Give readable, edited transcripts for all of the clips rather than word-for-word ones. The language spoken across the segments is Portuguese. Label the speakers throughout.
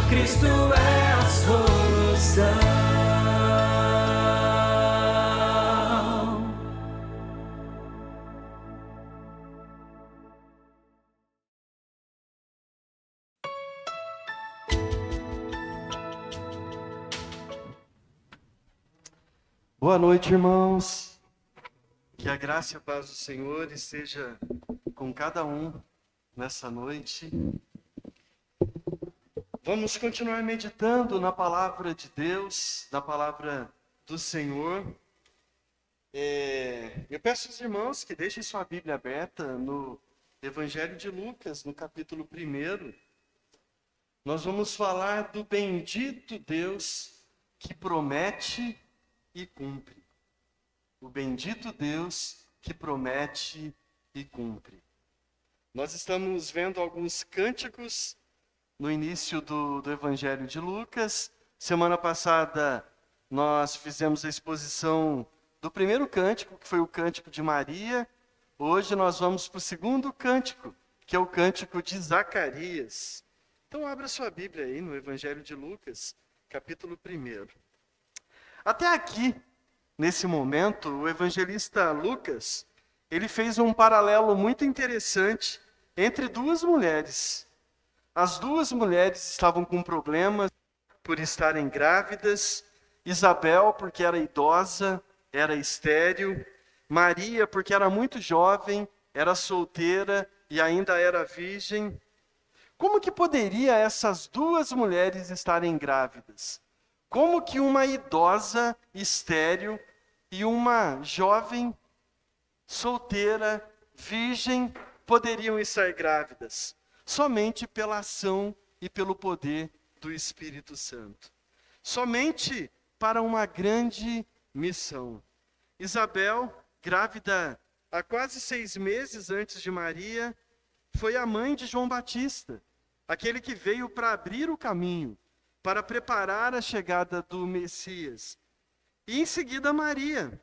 Speaker 1: Cristo é a solução.
Speaker 2: Boa noite, irmãos. Que a graça e a paz do Senhor esteja com cada um nessa noite. Vamos continuar meditando na palavra de Deus, na palavra do Senhor. Eu peço aos irmãos que deixem sua Bíblia aberta no Evangelho de Lucas, no capítulo 1. Nós vamos falar do bendito Deus que promete e cumpre. O bendito Deus que promete e cumpre. Nós estamos vendo alguns cânticos no início do Evangelho de Lucas. Semana passada nós fizemos a exposição do primeiro cântico, que foi o cântico de Maria. Hoje nós vamos para o segundo cântico, que é o cântico de Zacarias. Então abra sua Bíblia aí no Evangelho de Lucas, capítulo 1. Até aqui, nesse momento, o evangelista Lucas, ele fez um paralelo muito interessante entre duas mulheres. As duas mulheres estavam com problemas por estarem grávidas. Isabel, porque era idosa, era estéril. Maria, porque era muito jovem, era solteira e ainda era virgem. Como que poderia essas duas mulheres estarem grávidas? Como que uma idosa estéril e uma jovem solteira, virgem, poderiam estar grávidas? Somente pela ação e pelo poder do Espírito Santo. Somente para uma grande missão. Isabel, grávida há quase 6 meses antes de Maria, foi a mãe de João Batista, aquele que veio para abrir o caminho, para preparar a chegada do Messias. E em seguida Maria,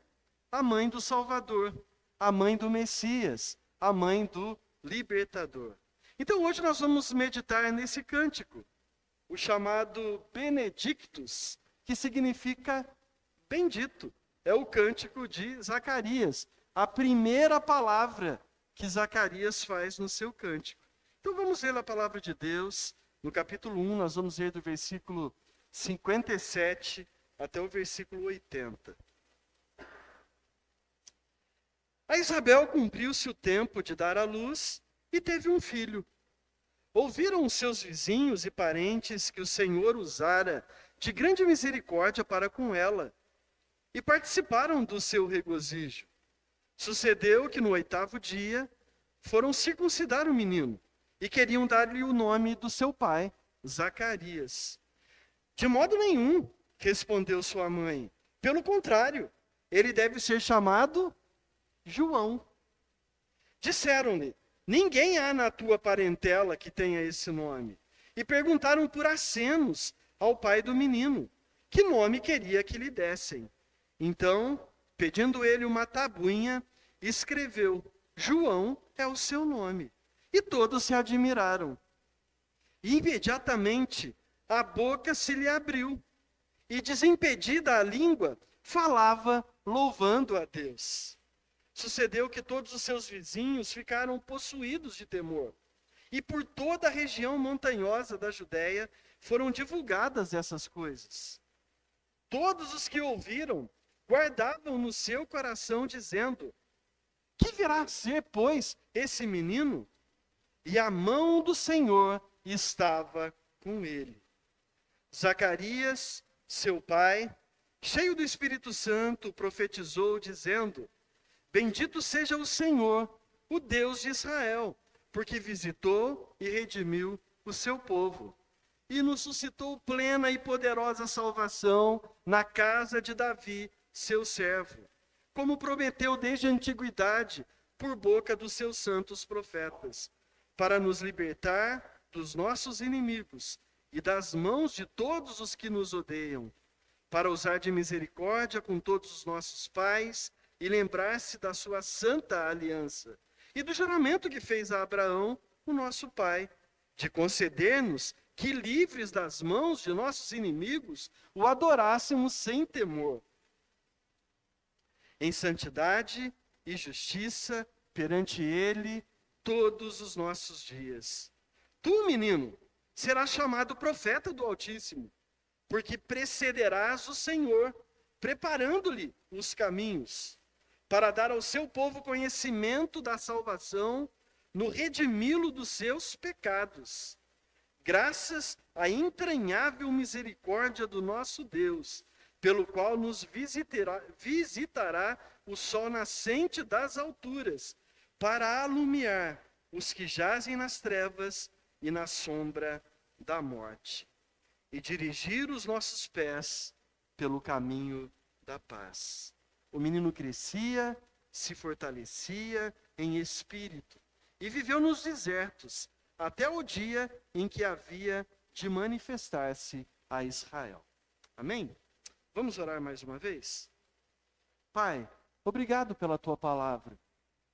Speaker 2: a mãe do Salvador, a mãe do Messias, a mãe do Libertador. Então hoje nós vamos meditar nesse cântico, o chamado Benedictus, que significa bendito. É o cântico de Zacarias, a primeira palavra que Zacarias faz no seu cântico. Então vamos ler a palavra de Deus. No capítulo 1, nós vamos ler do versículo 57 até o versículo 80. A Isabel cumpriu-se o tempo de dar à luz e teve um filho. Ouviram os seus vizinhos e parentes que o Senhor usara de grande misericórdia para com ela, e participaram do seu regozijo. Sucedeu que no 8º dia foram circuncidar o menino, e queriam dar-lhe o nome do seu pai, Zacarias. De modo nenhum, respondeu sua mãe. Pelo contrário, ele deve ser chamado João. Disseram-lhe, ninguém há na tua parentela que tenha esse nome. E perguntaram por acenos ao pai do menino, que nome queria que lhe dessem. Então, pedindo ele uma tabuinha, escreveu, João é o seu nome. E todos se admiraram. E imediatamente a boca se lhe abriu, e desimpedida a língua, falava louvando a Deus. Sucedeu que todos os seus vizinhos ficaram possuídos de temor. E por toda a região montanhosa da Judéia foram divulgadas essas coisas. Todos os que ouviram guardavam no seu coração, dizendo, que virá a ser, pois, esse menino? E a mão do Senhor estava com ele. Zacarias, seu pai, cheio do Espírito Santo, profetizou, dizendo, bendito seja o Senhor, o Deus de Israel, porque visitou e redimiu o seu povo, e nos suscitou plena e poderosa salvação na casa de Davi, seu servo, como prometeu desde a antiguidade, por boca dos seus santos profetas, para nos libertar dos nossos inimigos e das mãos de todos os que nos odeiam, para usar de misericórdia com todos os nossos pais e lembrar-se da sua santa aliança e do juramento que fez a Abraão, o nosso pai, de conceder-nos que livres das mãos de nossos inimigos, o adorássemos sem temor, em santidade e justiça perante ele todos os nossos dias. Tu, menino, serás chamado profeta do Altíssimo, porque precederás o Senhor, preparando-lhe os caminhos, para dar ao seu povo conhecimento da salvação, no redimi-lo dos seus pecados, graças à entranhável misericórdia do nosso Deus, pelo qual nos visitará o sol nascente das alturas, para alumiar os que jazem nas trevas e na sombra da morte, e dirigir os nossos pés pelo caminho da paz. O menino crescia, se fortalecia em espírito, e viveu nos desertos, até o dia em que havia de manifestar-se a Israel. Amém? Vamos orar mais uma vez? Pai, obrigado pela tua palavra.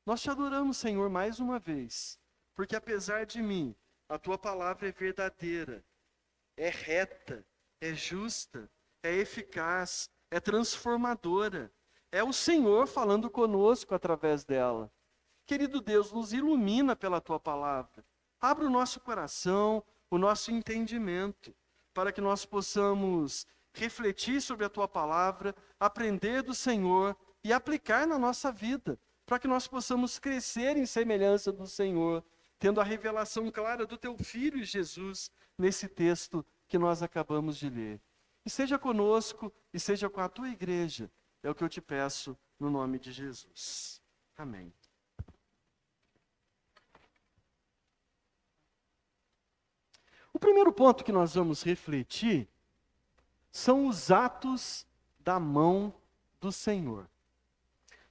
Speaker 2: Nós te adoramos, Senhor, mais uma vez, porque apesar de mim, a tua palavra é verdadeira, é reta, é justa, é eficaz, é transformadora. É o Senhor falando conosco através dela. Querido Deus, nos ilumina pela tua palavra. Abre o nosso coração, o nosso entendimento, para que nós possamos refletir sobre a tua palavra, aprender do Senhor e aplicar na nossa vida, para que nós possamos crescer em semelhança do Senhor, tendo a revelação clara do teu Filho Jesus nesse texto que nós acabamos de ler. E seja conosco e seja com a tua igreja, é o que eu te peço no nome de Jesus. Amém. O primeiro ponto que nós vamos refletir são os atos da mão do Senhor.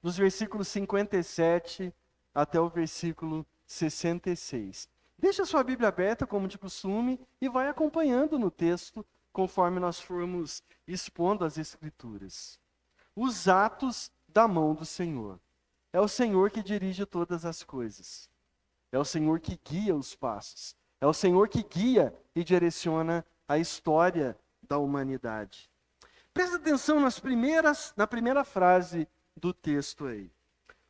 Speaker 2: Dos versículos 57 até o versículo 66. Deixa a sua Bíblia aberta, como de costume, e vai acompanhando no texto, conforme nós formos expondo as Escrituras. Os atos da mão do Senhor. É o Senhor que dirige todas as coisas. É o Senhor que guia os passos. É o Senhor que guia e direciona a história da humanidade. Presta atenção na primeira frase do texto aí.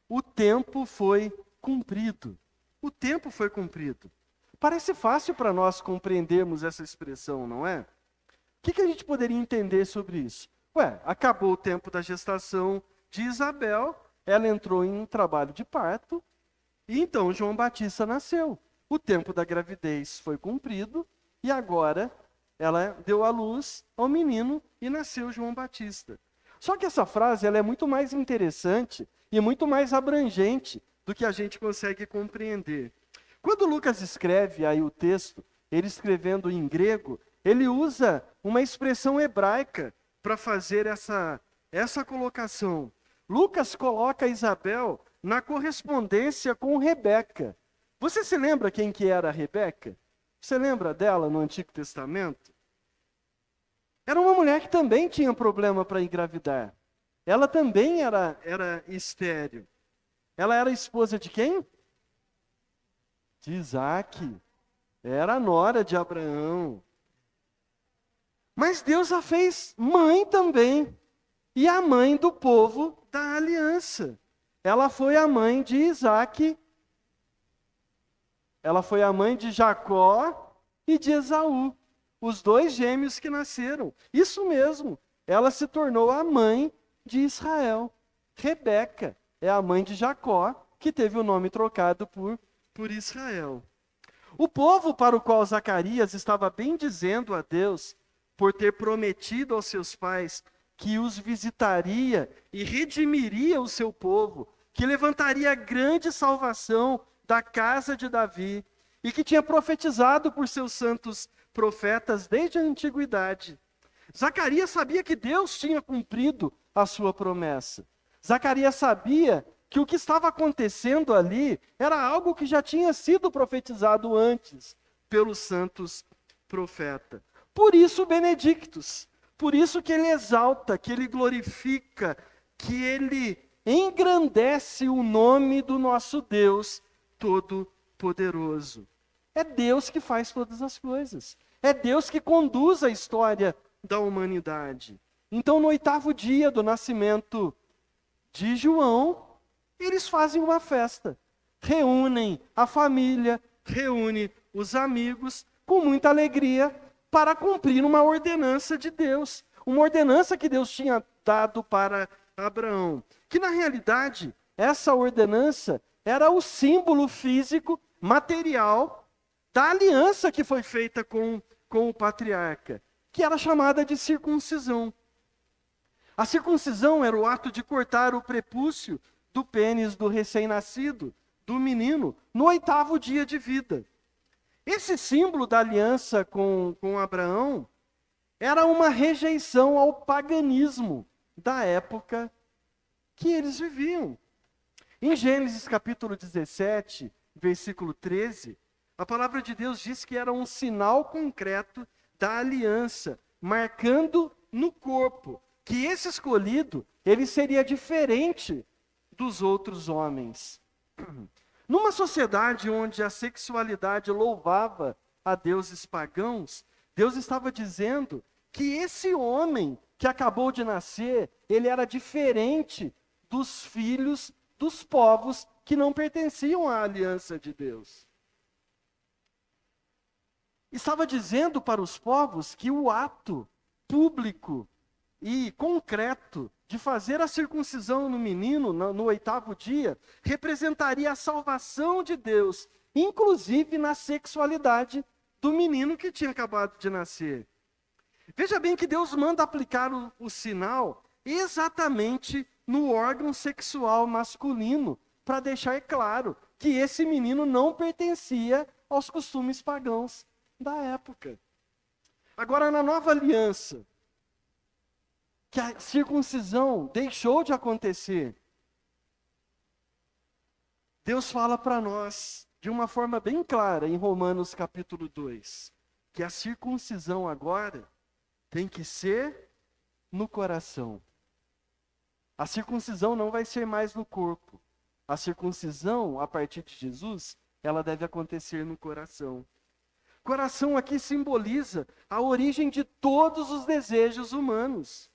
Speaker 2: O tempo foi cumprido. O tempo foi cumprido. Parece fácil para nós compreendermos essa expressão, não é? O que a gente poderia entender sobre isso? Acabou o tempo da gestação de Isabel, ela entrou em um trabalho de parto, e então João Batista nasceu. O tempo da gravidez foi cumprido, e agora ela deu à luz ao menino e nasceu João Batista. Só que essa frase ela é muito mais interessante e muito mais abrangente do que a gente consegue compreender. Quando Lucas escreve aí o texto, ele escrevendo em grego, ele usa uma expressão hebraica para fazer essa colocação. Lucas coloca Isabel na correspondência com Rebeca. Você se lembra quem que era Rebeca? Você lembra dela no Antigo Testamento? Era uma mulher que também tinha problema para engravidar. Ela também era estéril. Ela era esposa de quem? De Isaac. Era a nora de Abraão. Mas Deus a fez mãe também. E a mãe do povo da aliança. Ela foi a mãe de Isaac. Ela foi a mãe de Jacó e de Esaú. Os dois gêmeos que nasceram. Isso mesmo. Ela se tornou a mãe de Israel. Rebeca é a mãe de Jacó, que teve o nome trocado por Israel. O povo para o qual Zacarias estava bendizendo a Deus, por ter prometido aos seus pais que os visitaria e redimiria o seu povo, que levantaria grande salvação da casa de Davi, e que tinha profetizado por seus santos profetas desde a antiguidade. Zacarias sabia que Deus tinha cumprido a sua promessa. Zacarias sabia que o que estava acontecendo ali era algo que já tinha sido profetizado antes pelos santos profetas. Por isso, Benedictus, por isso que ele exalta, que ele glorifica, que ele engrandece o nome do nosso Deus Todo-Poderoso. É Deus que faz todas as coisas. É Deus que conduz a história da humanidade. Então, no 8º dia do nascimento de João, eles fazem uma festa. Reúnem a família, reúnem os amigos, com muita alegria, para cumprir uma ordenança de Deus. Uma ordenança que Deus tinha dado para Abraão. Que, na realidade, essa ordenança era o símbolo físico, material, da aliança que foi feita com o patriarca, que era chamada de circuncisão. A circuncisão era o ato de cortar o prepúcio do pênis do recém-nascido, do menino, no 8º dia de vida. Esse símbolo da aliança com Abraão era uma rejeição ao paganismo da época que eles viviam. Em Gênesis capítulo 17, versículo 13, a palavra de Deus diz que era um sinal concreto da aliança, marcando no corpo que esse escolhido, ele seria diferente dos outros homens. Numa sociedade onde a sexualidade louvava a deuses pagãos, Deus estava dizendo que esse homem que acabou de nascer, ele era diferente dos filhos dos povos que não pertenciam à aliança de Deus. Estava dizendo para os povos que o ato público e concreto de fazer a circuncisão no menino no 8º dia representaria a salvação de Deus, inclusive na sexualidade do menino que tinha acabado de nascer. Veja bem que Deus manda aplicar o sinal exatamente no órgão sexual masculino, para deixar claro que esse menino não pertencia aos costumes pagãos da época. Agora, na nova aliança, que a circuncisão deixou de acontecer, Deus fala para nós, de uma forma bem clara, em Romanos capítulo 2, que a circuncisão agora tem que ser no coração. A circuncisão não vai ser mais no corpo. A circuncisão, a partir de Jesus, ela deve acontecer no coração. Coração aqui simboliza a origem de todos os desejos humanos.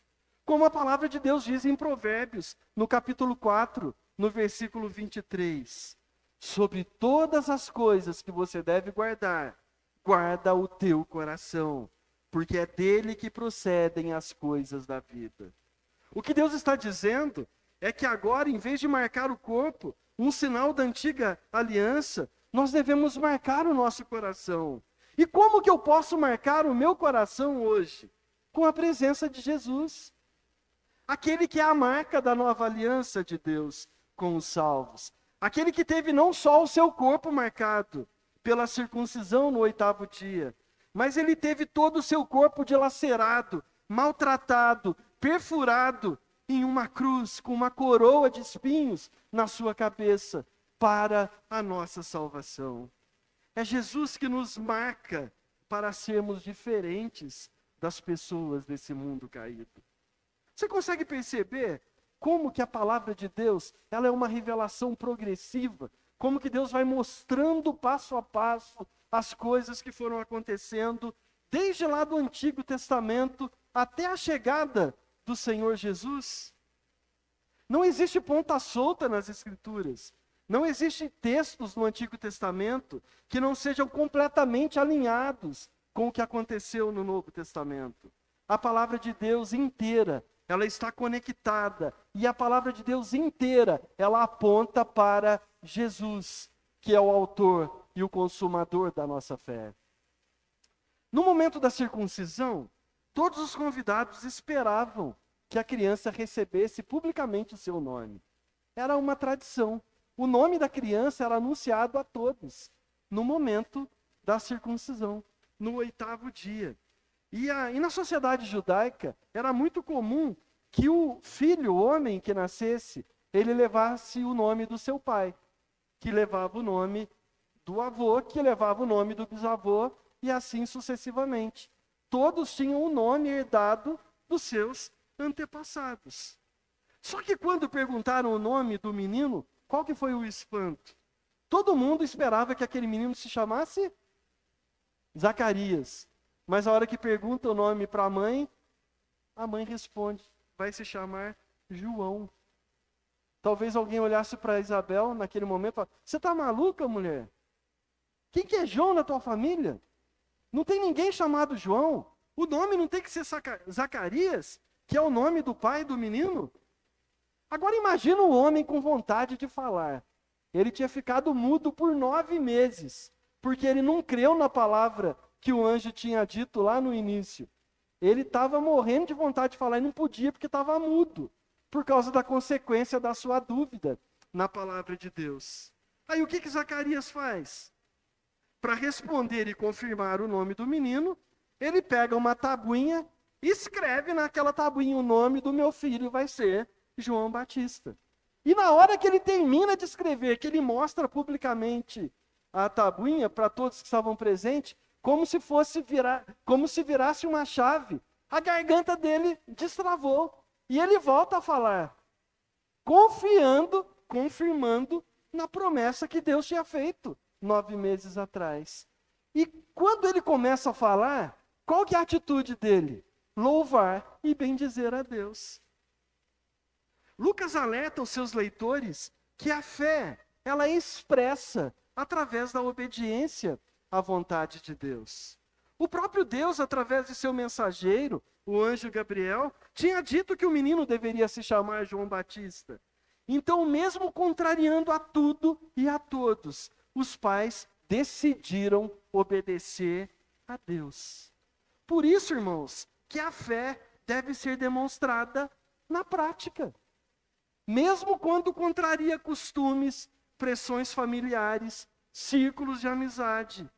Speaker 2: Como a palavra de Deus diz em Provérbios, no capítulo 4, no versículo 23. Sobre todas as coisas que você deve guardar, guarda o teu coração, porque é dele que procedem as coisas da vida. O que Deus está dizendo é que agora, em vez de marcar o corpo, um sinal da antiga aliança, nós devemos marcar o nosso coração. E como que eu posso marcar o meu coração hoje? Com a presença de Jesus. Aquele que é a marca da nova aliança de Deus com os salvos. Aquele que teve não só o seu corpo marcado pela circuncisão no 8º dia, mas ele teve todo o seu corpo dilacerado, maltratado, perfurado em uma cruz, com uma coroa de espinhos na sua cabeça, para a nossa salvação. É Jesus que nos marca para sermos diferentes das pessoas desse mundo caído. Você consegue perceber como que a palavra de Deus, ela é uma revelação progressiva, como que Deus vai mostrando passo a passo as coisas que foram acontecendo, desde lá do Antigo Testamento até a chegada do Senhor Jesus? Não existe ponta solta nas Escrituras. Não existem textos no Antigo Testamento que não sejam completamente alinhados com o que aconteceu no Novo Testamento. A palavra de Deus inteira, ela está conectada. E a palavra de Deus inteira, ela aponta para Jesus, que é o autor e o consumador da nossa fé. No momento da circuncisão, todos os convidados esperavam que a criança recebesse publicamente o seu nome. Era uma tradição. O nome da criança era anunciado a todos no momento da circuncisão, no 8º dia. E na sociedade judaica, era muito comum que o filho, o homem que nascesse, ele levasse o nome do seu pai, que levava o nome do avô, que levava o nome do bisavô, e assim sucessivamente. Todos tinham o nome herdado dos seus antepassados. Só que quando perguntaram o nome do menino, qual que foi o espanto? Todo mundo esperava que aquele menino se chamasse Zacarias. Mas a hora que pergunta o nome para a mãe responde, vai se chamar João. Talvez alguém olhasse para Isabel naquele momento e falasse, você está maluca, mulher? Quem que é João na tua família? Não tem ninguém chamado João. O nome não tem que ser Zacarias, que é o nome do pai do menino? Agora imagina o homem com vontade de falar. Ele tinha ficado mudo por 9 meses, porque ele não creu na palavra que o anjo tinha dito lá no início. Ele estava morrendo de vontade de falar e não podia porque estava mudo, por causa da consequência da sua dúvida na palavra de Deus. Aí o que Zacarias faz? Para responder e confirmar o nome do menino, ele pega uma tabuinha e escreve naquela tabuinha o nome do meu filho, vai ser João Batista. E na hora que ele termina de escrever, que ele mostra publicamente a tabuinha para todos que estavam presentes, como se virasse uma chave, a garganta dele destravou. E ele volta a falar, confirmando na promessa que Deus tinha feito 9 meses atrás. E quando ele começa a falar, qual que é a atitude dele? Louvar e bendizer a Deus. Lucas alerta os seus leitores que a fé, ela é expressa através da obediência à vontade de Deus. O próprio Deus, através de seu mensageiro, o anjo Gabriel, tinha dito que o menino deveria se chamar João Batista. Então, mesmo contrariando a tudo e a todos, os pais decidiram obedecer a Deus. Por isso, irmãos, que a fé deve ser demonstrada na prática. Mesmo quando contraria costumes, pressões familiares, círculos de amizade.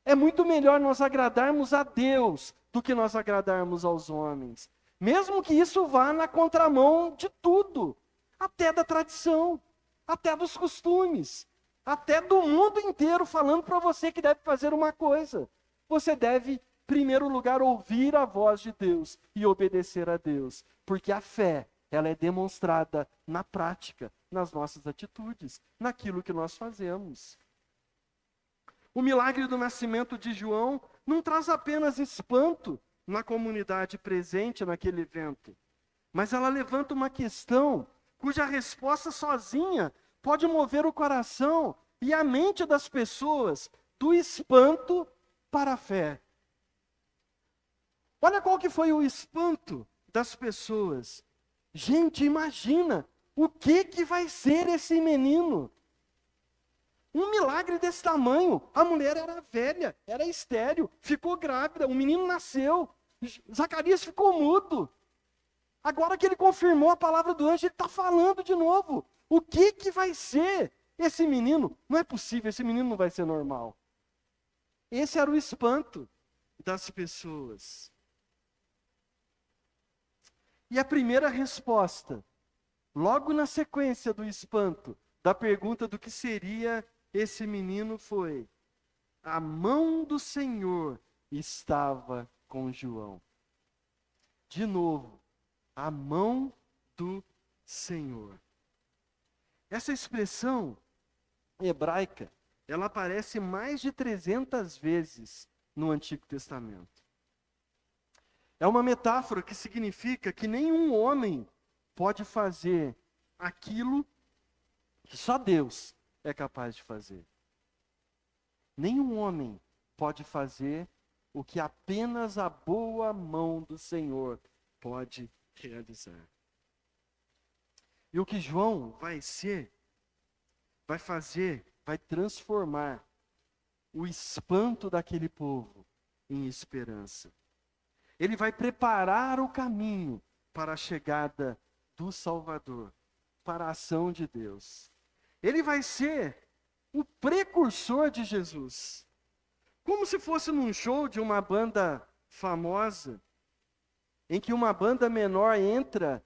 Speaker 2: É muito melhor nós agradarmos a Deus do que nós agradarmos aos homens. Mesmo que isso vá na contramão de tudo, até da tradição, até dos costumes, até do mundo inteiro falando para você que deve fazer uma coisa. Você deve, em primeiro lugar, ouvir a voz de Deus e obedecer a Deus, porque a fé, ela é demonstrada na prática, nas nossas atitudes, naquilo que nós fazemos. O milagre do nascimento de João não traz apenas espanto na comunidade presente naquele evento, mas ela levanta uma questão cuja resposta sozinha pode mover o coração e a mente das pessoas do espanto para a fé. Olha qual que foi o espanto das pessoas. Gente, imagina o que vai ser esse menino. Um milagre desse tamanho. A mulher era velha, era estéril, ficou grávida, o menino nasceu. Zacarias ficou mudo. Agora que ele confirmou a palavra do anjo, ele está falando de novo. O que vai ser esse menino? Não é possível, esse menino não vai ser normal. Esse era o espanto das pessoas. E a primeira resposta, logo na sequência do espanto, da pergunta do que seria esse menino foi: a mão do Senhor estava com João. De novo, a mão do Senhor. Essa expressão hebraica, ela aparece mais de 300 vezes no Antigo Testamento. É uma metáfora que significa que nenhum homem pode fazer aquilo que só Deus é capaz de fazer. Nenhum homem pode fazer o que apenas a boa mão do Senhor pode realizar. E o que João vai fazer, vai transformar o espanto daquele povo em esperança. Ele vai preparar o caminho para a chegada do Salvador, para a ação de Deus. Ele vai ser o precursor de Jesus. Como se fosse num show de uma banda famosa, em que uma banda menor entra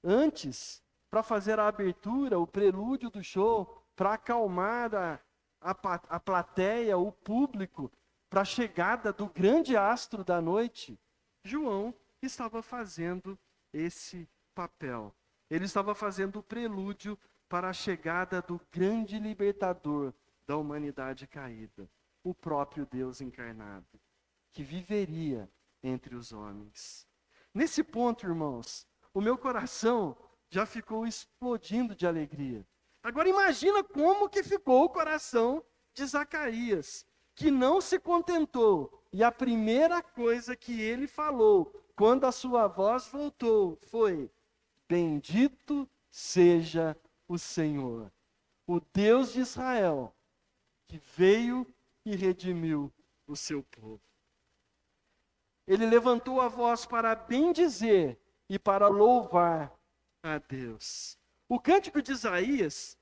Speaker 2: antes para fazer a abertura, o prelúdio do show, para acalmar a plateia, o público, para a chegada do grande astro da noite. João estava fazendo esse papel. Ele estava fazendo o prelúdio para a chegada do grande libertador da humanidade caída. o próprio Deus encarnado, que viveria entre os homens. Nesse ponto, irmãos, o meu coração já ficou explodindo de alegria. Agora imagina como que ficou o coração de Zacarias, que não se contentou, e a primeira coisa que ele falou, quando a sua voz voltou, foi: bendito seja o Senhor, o Deus de Israel, que veio e redimiu o seu povo. Ele levantou a voz para bendizer e para louvar a Deus. O cântico de Isaías,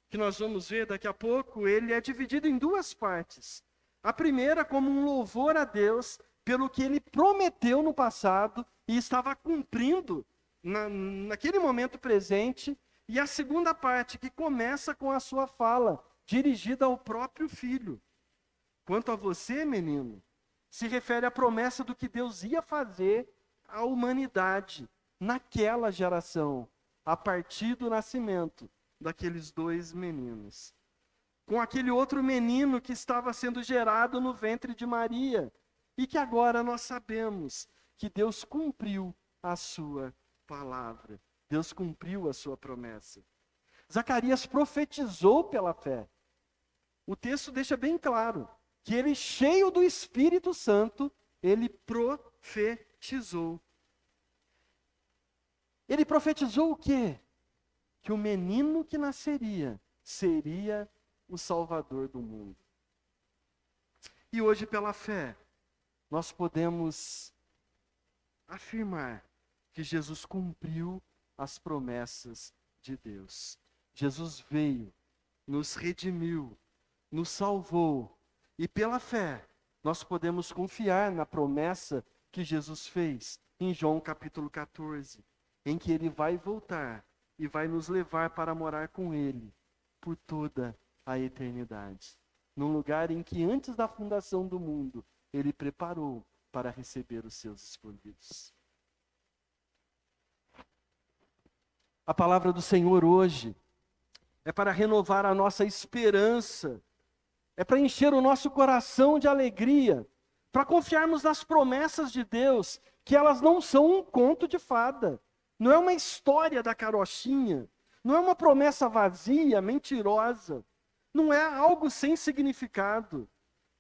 Speaker 2: que nós vamos ver daqui a pouco, ele é dividido em duas partes. A primeira como um louvor a Deus pelo que ele prometeu no passado e estava cumprindo naquele momento presente. E a segunda parte que começa com a sua fala, dirigida ao próprio filho. Quanto a você, menino, se refere à promessa do que Deus ia fazer à humanidade naquela geração, a partir do nascimento daqueles dois meninos. Com aquele outro menino que estava sendo gerado no ventre de Maria, e que agora nós sabemos que Deus cumpriu a sua palavra. Deus cumpriu a sua promessa. Zacarias profetizou pela fé. O texto deixa bem claro que ele, cheio do Espírito Santo, ele profetizou. Ele profetizou o quê? Que o menino que nasceria seria o Salvador do mundo. E hoje, pela fé, nós podemos afirmar que Jesus cumpriu as promessas de Deus. Jesus veio, nos redimiu, nos salvou, e pela fé nós podemos confiar na promessa que Jesus fez em João capítulo 14, em que ele vai voltar e vai nos levar para morar com ele por toda a eternidade, num lugar em que antes da fundação do mundo ele preparou para receber os seus escolhidos. A palavra do Senhor hoje é para renovar a nossa esperança, é para encher o nosso coração de alegria, para confiarmos nas promessas de Deus, que elas não são um conto de fada, não é uma história da carochinha, não é uma promessa vazia, mentirosa, não é algo sem significado.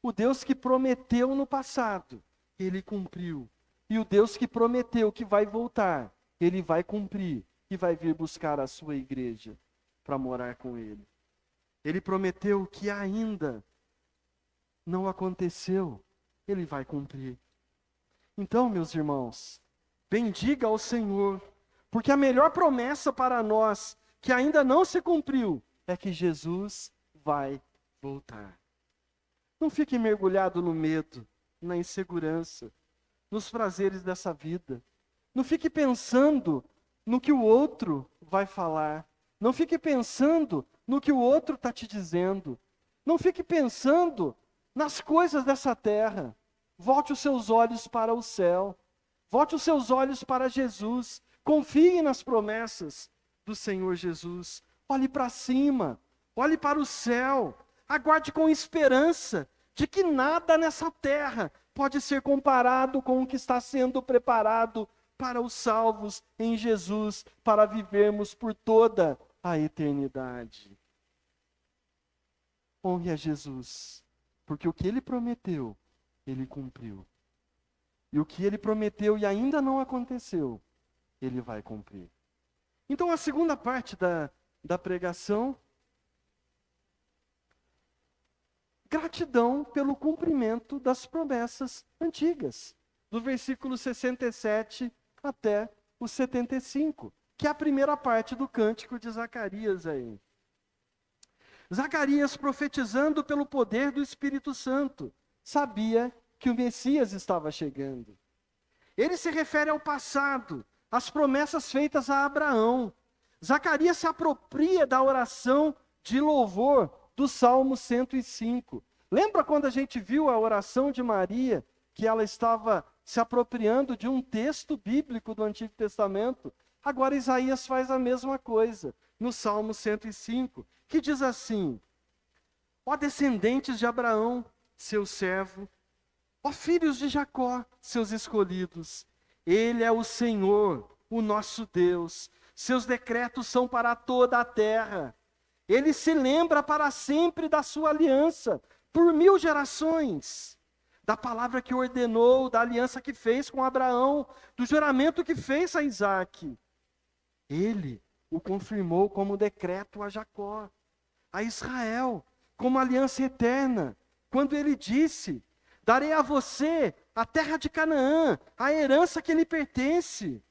Speaker 2: O Deus que prometeu no passado, ele cumpriu. E o Deus que prometeu que vai voltar, ele vai cumprir e vai vir buscar a sua igreja para morar com ele. Ele prometeu que ainda não aconteceu, ele vai cumprir. Então, meus irmãos, bendiga ao Senhor, porque a melhor promessa para nós, que ainda não se cumpriu, é que Jesus vai voltar. Não fique mergulhado no medo, na insegurança, nos prazeres dessa vida. Não fique pensando no que o outro vai falar. Não fique pensando no que o outro está te dizendo. Não fique pensando nas coisas dessa terra. Volte os seus olhos para o céu. Volte os seus olhos para Jesus. Confie nas promessas do Senhor Jesus. Olhe para cima. Olhe para o céu. Aguarde com esperança de que nada nessa terra pode ser comparado com o que está sendo preparado para os salvos em Jesus, para vivermos por toda a eternidade. Honre a Jesus, porque o que ele prometeu, ele cumpriu. E o que ele prometeu e ainda não aconteceu, ele vai cumprir. Então a segunda parte da pregação, gratidão pelo cumprimento das promessas antigas, do versículo 67 até o 75, que é a primeira parte do cântico de Zacarias aí. Zacarias, profetizando pelo poder do Espírito Santo, sabia que o Messias estava chegando. Ele se refere ao passado, às promessas feitas a Abraão. Zacarias se apropria da oração de louvor do Salmo 105. Lembra quando a gente viu a oração de Maria, que ela estava se apropriando de um texto bíblico do Antigo Testamento? Agora Isaías faz a mesma coisa, no Salmo 105, que diz assim: ó descendentes de Abraão, seu servo. Ó filhos de Jacó, seus escolhidos, Ele é o Senhor, o nosso Deus. Seus decretos são para toda a terra. Ele se lembra para sempre da sua aliança, por 1000 gerações. Da palavra que ordenou, da aliança que fez com Abraão, do juramento que fez a Isaque. Ele o confirmou como decreto a Jacó, a Israel, como aliança eterna, quando ele disse: darei a você a terra de Canaã, a herança que lhe pertence.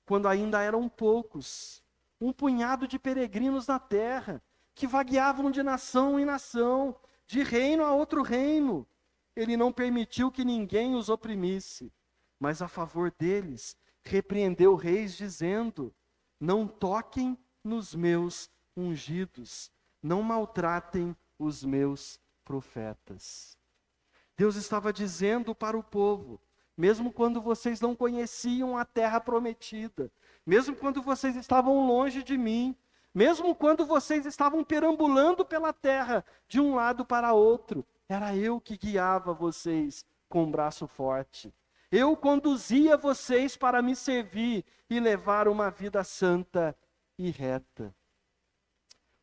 Speaker 2: Quando ainda eram poucos, um punhado de peregrinos na terra, que vagueavam de nação em nação, de reino a outro reino, ele não permitiu que ninguém os oprimisse, mas a favor deles repreendeu reis, dizendo: não toquem nos meus ungidos, não maltratem os meus profetas. Deus estava dizendo para o povo: mesmo quando vocês não conheciam a terra prometida, mesmo quando vocês estavam longe de mim, mesmo quando vocês estavam perambulando pela terra de um lado para outro, era eu que guiava vocês com um braço forte. Eu conduzia vocês para me servir e levar uma vida santa e reta.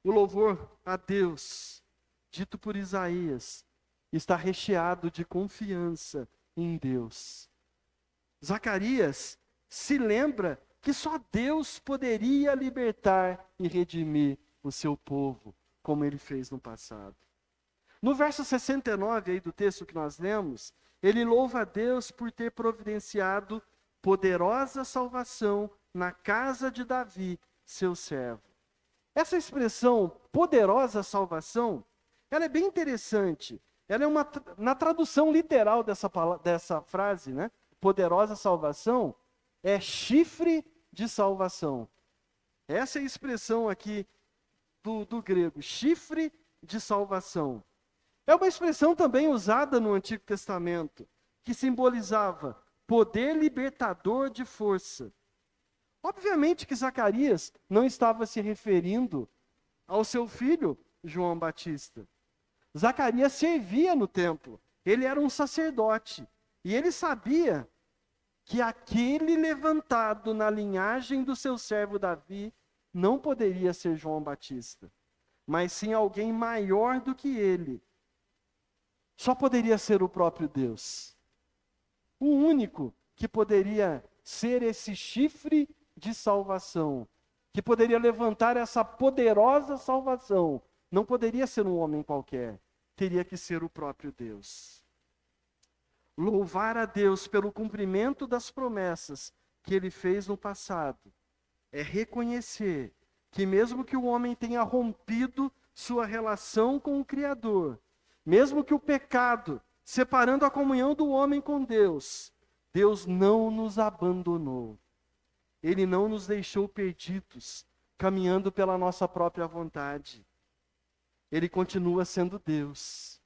Speaker 2: O louvor a Deus, dito por Isaías, está recheado de confiança em Deus. Zacarias se lembra que só Deus poderia libertar e redimir o seu povo, como ele fez no passado. No verso 69 aí do texto que nós lemos, ele louva a Deus por ter providenciado poderosa salvação na casa de Davi, seu servo. Essa expressão, poderosa salvação, ela é bem interessante. Ela é na tradução literal dessa frase, né? Poderosa salvação, é chifre de salvação. Essa é a expressão aqui do grego, chifre de salvação. É uma expressão também usada no Antigo Testamento, que simbolizava poder libertador de força. Obviamente que Zacarias não estava se referindo ao seu filho João Batista. Zacarias servia no templo, ele era um sacerdote, e ele sabia que aquele levantado na linhagem do seu servo Davi não poderia ser João Batista, mas sim alguém maior do que ele. Só poderia ser o próprio Deus. O único que poderia ser esse chifre de salvação, que poderia levantar essa poderosa salvação, não poderia ser um homem qualquer, teria que ser o próprio Deus. Louvar a Deus pelo cumprimento das promessas que ele fez no passado é reconhecer que mesmo que o homem tenha rompido sua relação com o Criador, mesmo que o pecado separando a comunhão do homem com Deus, Deus não nos abandonou. Ele não nos deixou perdidos, caminhando pela nossa própria vontade. Ele continua sendo Deus.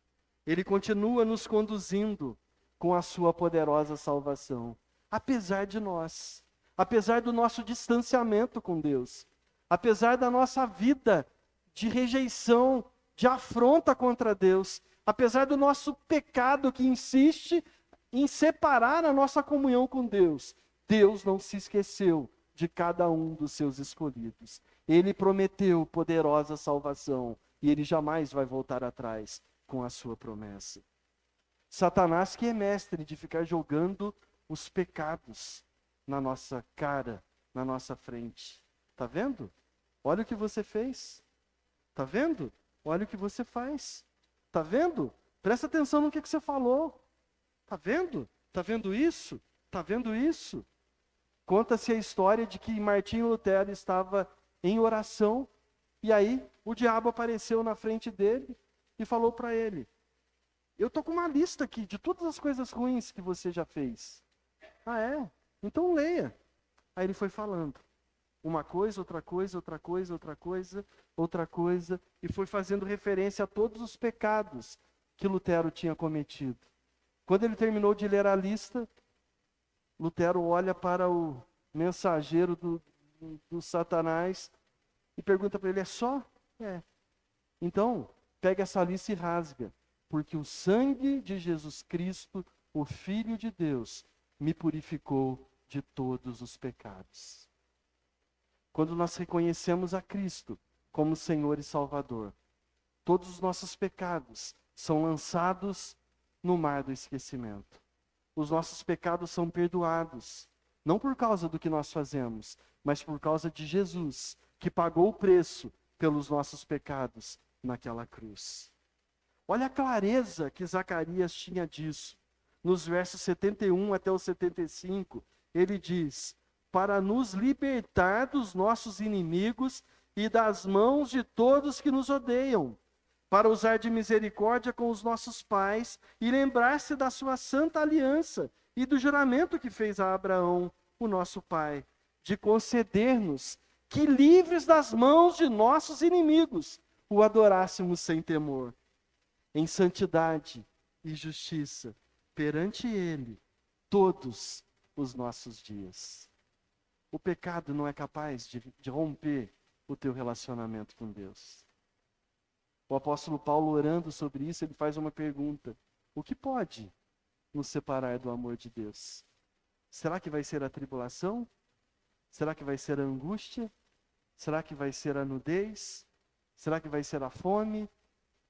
Speaker 2: Ele continua nos conduzindo com a sua poderosa salvação. Apesar de nós, apesar do nosso distanciamento com Deus, apesar da nossa vida de rejeição, de afronta contra Deus, apesar do nosso pecado que insiste em separar a nossa comunhão com Deus, Deus não se esqueceu de cada um dos seus escolhidos. Ele prometeu poderosa salvação e ele jamais vai voltar atrás com a sua promessa. Satanás, que é mestre de ficar jogando os pecados na nossa cara, na nossa frente. Tá vendo? Olha o que você fez. Tá vendo? Olha o que você faz. Tá vendo? Presta atenção no que você falou. Tá vendo? Tá vendo isso? Tá vendo isso? Conta-se a história de que Martinho Lutero estava em oração e aí o diabo apareceu na frente dele e falou para ele: eu tô com uma lista aqui de todas as coisas ruins que você já fez. Ah, é? Então leia. Aí ele foi falando. Uma coisa, outra coisa, outra coisa, outra coisa, outra coisa, e foi fazendo referência a todos os pecados que Lutero tinha cometido. Quando ele terminou de ler a lista, Lutero olha para o mensageiro do Satanás e pergunta para ele: é só? É. Então, pega essa lista e rasga. porque o sangue de Jesus Cristo, o Filho de Deus, me purificou de todos os pecados. Quando nós reconhecemos a Cristo como Senhor e Salvador, todos os nossos pecados são lançados no mar do esquecimento. Os nossos pecados são perdoados, não por causa do que nós fazemos, mas por causa de Jesus, que pagou o preço pelos nossos pecados naquela cruz. Olha a clareza que Zacarias tinha disso. Nos versos 71 até o 75, ele diz: para nos libertar dos nossos inimigos e das mãos de todos que nos odeiam, para usar de misericórdia com os nossos pais e lembrar-se da sua santa aliança e do juramento que fez a Abraão, o nosso pai, de conceder-nos que, livres das mãos de nossos inimigos, o adorássemos sem temor, em santidade e justiça, perante Ele, todos os nossos dias. O pecado não é capaz de romper o teu relacionamento com Deus. O apóstolo Paulo, orando sobre isso, ele faz uma pergunta: o que pode nos separar do amor de Deus? Será que vai ser a tribulação? Será que vai ser a angústia? Será que vai ser a nudez? Será que vai ser a fome?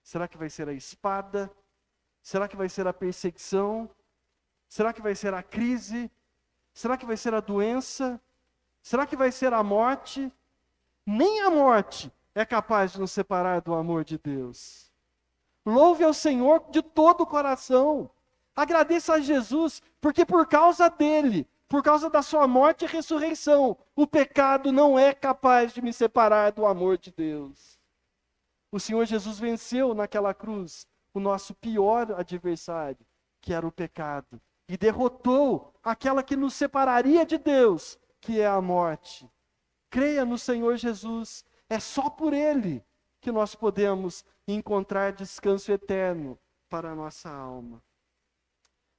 Speaker 2: Será que vai ser a espada? Será que vai ser a perseguição? Será que vai ser a crise? Será que vai ser a doença? Será que vai ser a morte? Nem a morte é capaz de nos separar do amor de Deus. Louve ao Senhor de todo o coração. Agradeça a Jesus, porque por causa dele, por causa da sua morte e ressurreição, o pecado não é capaz de me separar do amor de Deus. O Senhor Jesus venceu naquela cruz o nosso pior adversário, que era o pecado, e derrotou aquela que nos separaria de Deus, que é a morte. Creia no Senhor Jesus, é só por Ele que nós podemos encontrar descanso eterno para a nossa alma.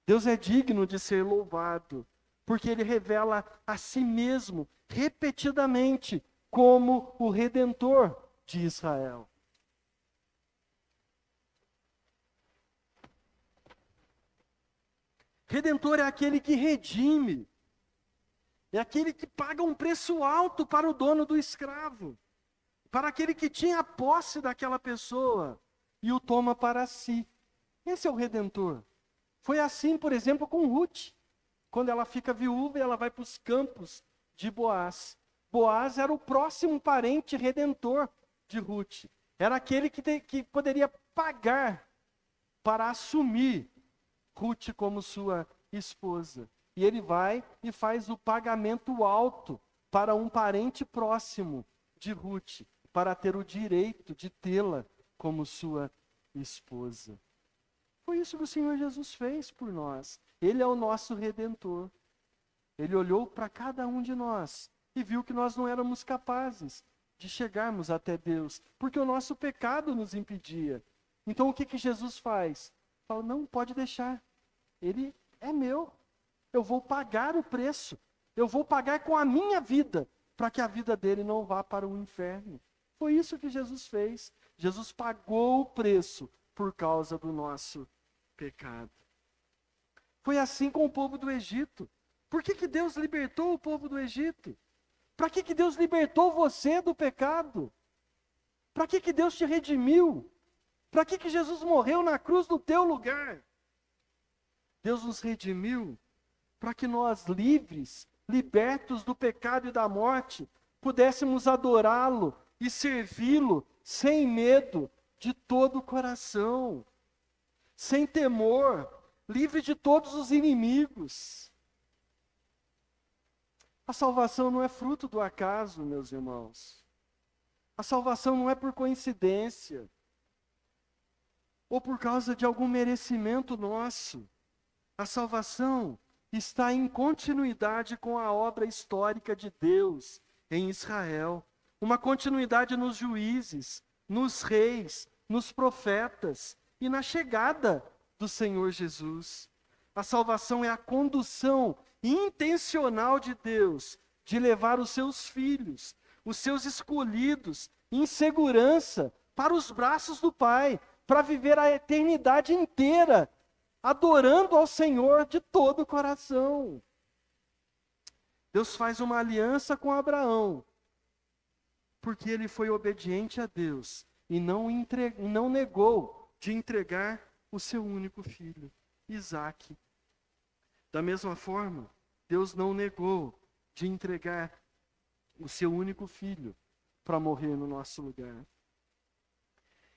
Speaker 2: Deus é digno de ser louvado, porque Ele revela a si mesmo, repetidamente, como o Redentor de Israel. Redentor é aquele que redime, é aquele que paga um preço alto para o dono do escravo, para aquele que tinha a posse daquela pessoa e o toma para si. Esse é o Redentor. Foi assim, por exemplo, com Ruth, quando ela fica viúva e ela vai para os campos de Boaz. Boaz era o próximo parente redentor de Ruth. Era aquele que poderia pagar para assumir Ruth como sua esposa. E ele vai e faz o pagamento alto para um parente próximo de Ruth, para ter o direito de tê-la como sua esposa. Foi isso que o Senhor Jesus fez por nós. Ele é o nosso Redentor. Ele olhou para cada um de nós e viu que nós não éramos capazes de chegarmos até Deus, porque o nosso pecado nos impedia. Então o que Jesus faz? Fala, não, pode deixar. Ele é meu. Eu vou pagar o preço. Eu vou pagar com a minha vida, para que a vida dele não vá para o inferno. Foi isso que Jesus fez. Jesus pagou o preço por causa do nosso pecado. Foi assim com o povo do Egito. Por que Deus libertou o povo do Egito? Para que Deus libertou você do pecado? Para que Deus te redimiu? Para que Jesus morreu na cruz no teu lugar? Deus nos redimiu para que nós, livres, libertos do pecado e da morte, pudéssemos adorá-lo e servi-lo sem medo, de todo o coração, sem temor, livre de todos os inimigos. A salvação não é fruto do acaso, meus irmãos. A salvação não é por coincidência, ou por causa de algum merecimento nosso. A salvação está em continuidade com a obra histórica de Deus em Israel. Uma continuidade nos juízes, nos reis, nos profetas e na chegada do Senhor Jesus. A salvação é a condução intencional de Deus de levar os seus filhos, os seus escolhidos, em segurança, para os braços do Pai,
Speaker 3: para viver a eternidade inteira, adorando ao Senhor de todo o coração. Deus faz uma aliança com Abraão, porque ele foi obediente a Deus e não negou de entregar o seu único filho, Isaque. Da mesma forma, Deus não negou de entregar o seu único filho para morrer no nosso lugar.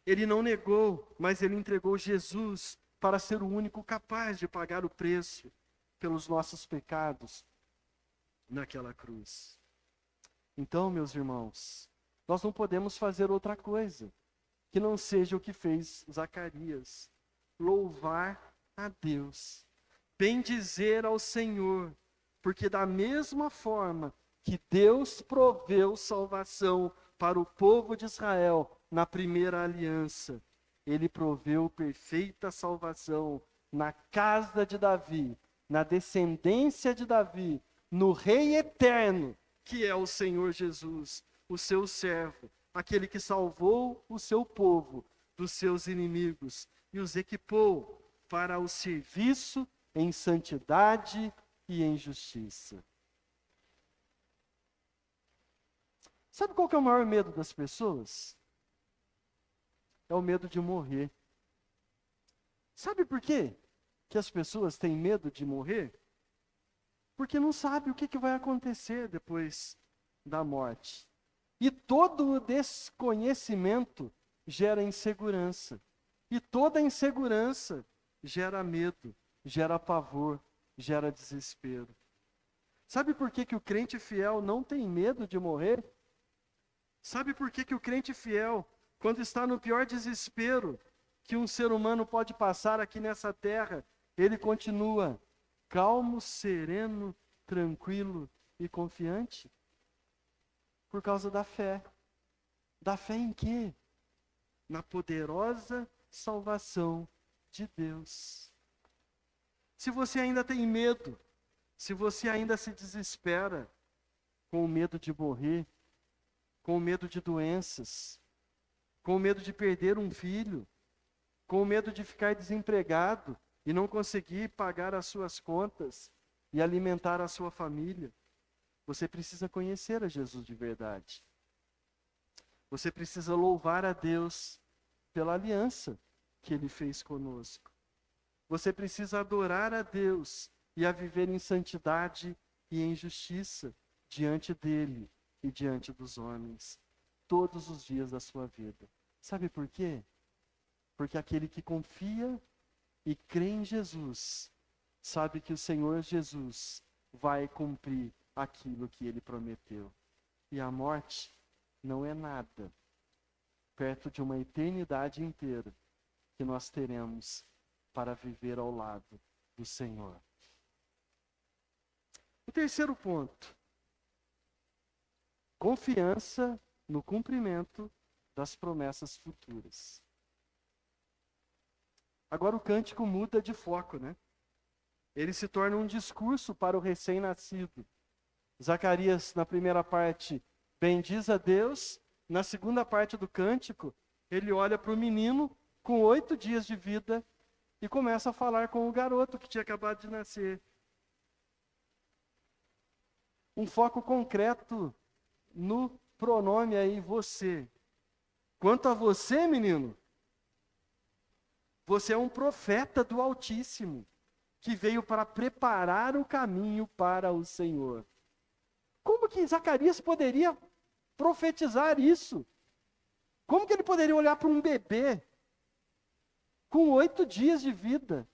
Speaker 3: Ele não negou, mas ele entregou Jesus para ser o único capaz de pagar o preço pelos nossos pecados naquela cruz. Então, meus irmãos, nós não podemos fazer outra coisa que não seja o que fez Zacarias: louvar a Deus, bendizer ao Senhor, porque da mesma forma que Deus proveu salvação para o povo de Israel na primeira aliança, Ele proveu perfeita salvação na casa de Davi, na descendência de Davi, no Rei eterno, que é o Senhor Jesus, o seu servo, aquele que salvou o seu povo dos seus inimigos e os equipou para o serviço em santidade e em justiça. Sabe qual que é o maior medo das pessoas? É o medo de morrer. Sabe por quê que as pessoas têm medo de morrer? Porque não sabem o que vai acontecer depois da morte. E todo o desconhecimento gera insegurança. E toda insegurança gera medo, gera pavor, gera desespero. Sabe por que o crente fiel não tem medo de morrer? Sabe por que o crente fiel, quando está no pior desespero que um ser humano pode passar aqui nessa terra, ele continua calmo, sereno, tranquilo e confiante? Por causa da fé. Da fé em quê? Na poderosa salvação de Deus. Se você ainda tem medo, se você ainda se desespera com o medo de morrer, com o medo de doenças, com o medo de perder um filho, com o medo de ficar desempregado e não conseguir pagar as suas contas e alimentar a sua família, você precisa conhecer a Jesus de verdade. Você precisa louvar a Deus pela aliança que Ele fez conosco. Você precisa adorar a Deus e a viver em santidade e em justiça diante dEle e diante dos homens, todos os dias da sua vida. Sabe por quê? Porque aquele que confia e crê em Jesus, sabe que o Senhor Jesus vai cumprir aquilo que Ele prometeu. E a morte não é nada perto de uma eternidade inteira que nós teremos para viver ao lado do Senhor. O terceiro ponto: confiança no cumprimento das promessas futuras. Agora o cântico muda de foco, né? Ele se torna um discurso para o recém-nascido. Zacarias, na primeira parte, bendiz a Deus. Na segunda parte do cântico, ele olha para o menino com 8 dias de vida e começa a falar com o garoto que tinha acabado de nascer. Um foco concreto no pronome aí, você. Quanto a você, menino, você é um profeta do Altíssimo, que veio para preparar o caminho para o Senhor. Como que Zacarias poderia profetizar isso? Como que ele poderia olhar para um bebê com 8 dias de vida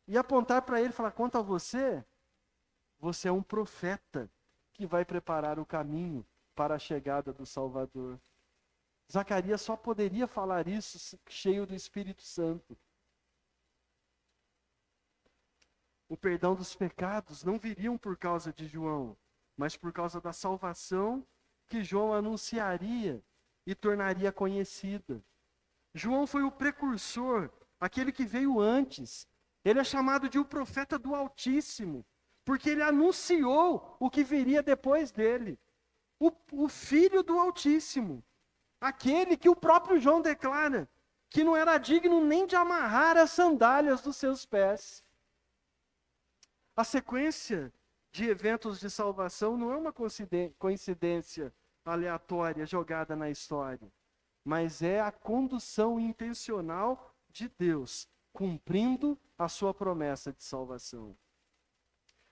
Speaker 3: e apontar para ele e falar: quanto a você, você é um profeta que vai preparar o caminho para a chegada do Salvador. Zacarias só poderia falar isso cheio do Espírito Santo. O perdão dos pecados não viriam por causa de João, mas por causa da salvação que João anunciaria e tornaria conhecida. João foi o precursor, aquele que veio antes. Ele é chamado de o profeta do Altíssimo, porque ele anunciou o que viria depois dele. O Filho do Altíssimo, aquele que o próprio João declara que não era digno nem de amarrar as sandálias dos seus pés. A sequência de eventos de salvação não é uma coincidência aleatória jogada na história, mas é a condução intencional de Deus, cumprindo a sua promessa de salvação,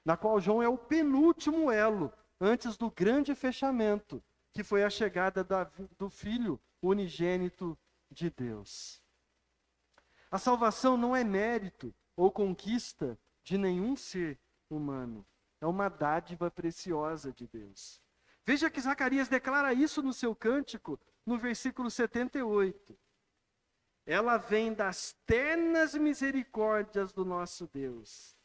Speaker 3: na qual João é o penúltimo elo antes do grande fechamento, que foi a chegada do Filho unigênito de Deus. A salvação não é mérito ou conquista de nenhum ser humano. É uma dádiva preciosa de Deus. Veja que Zacarias declara isso no seu cântico, no versículo 78. Ela vem das ternas misericórdias do nosso Deus,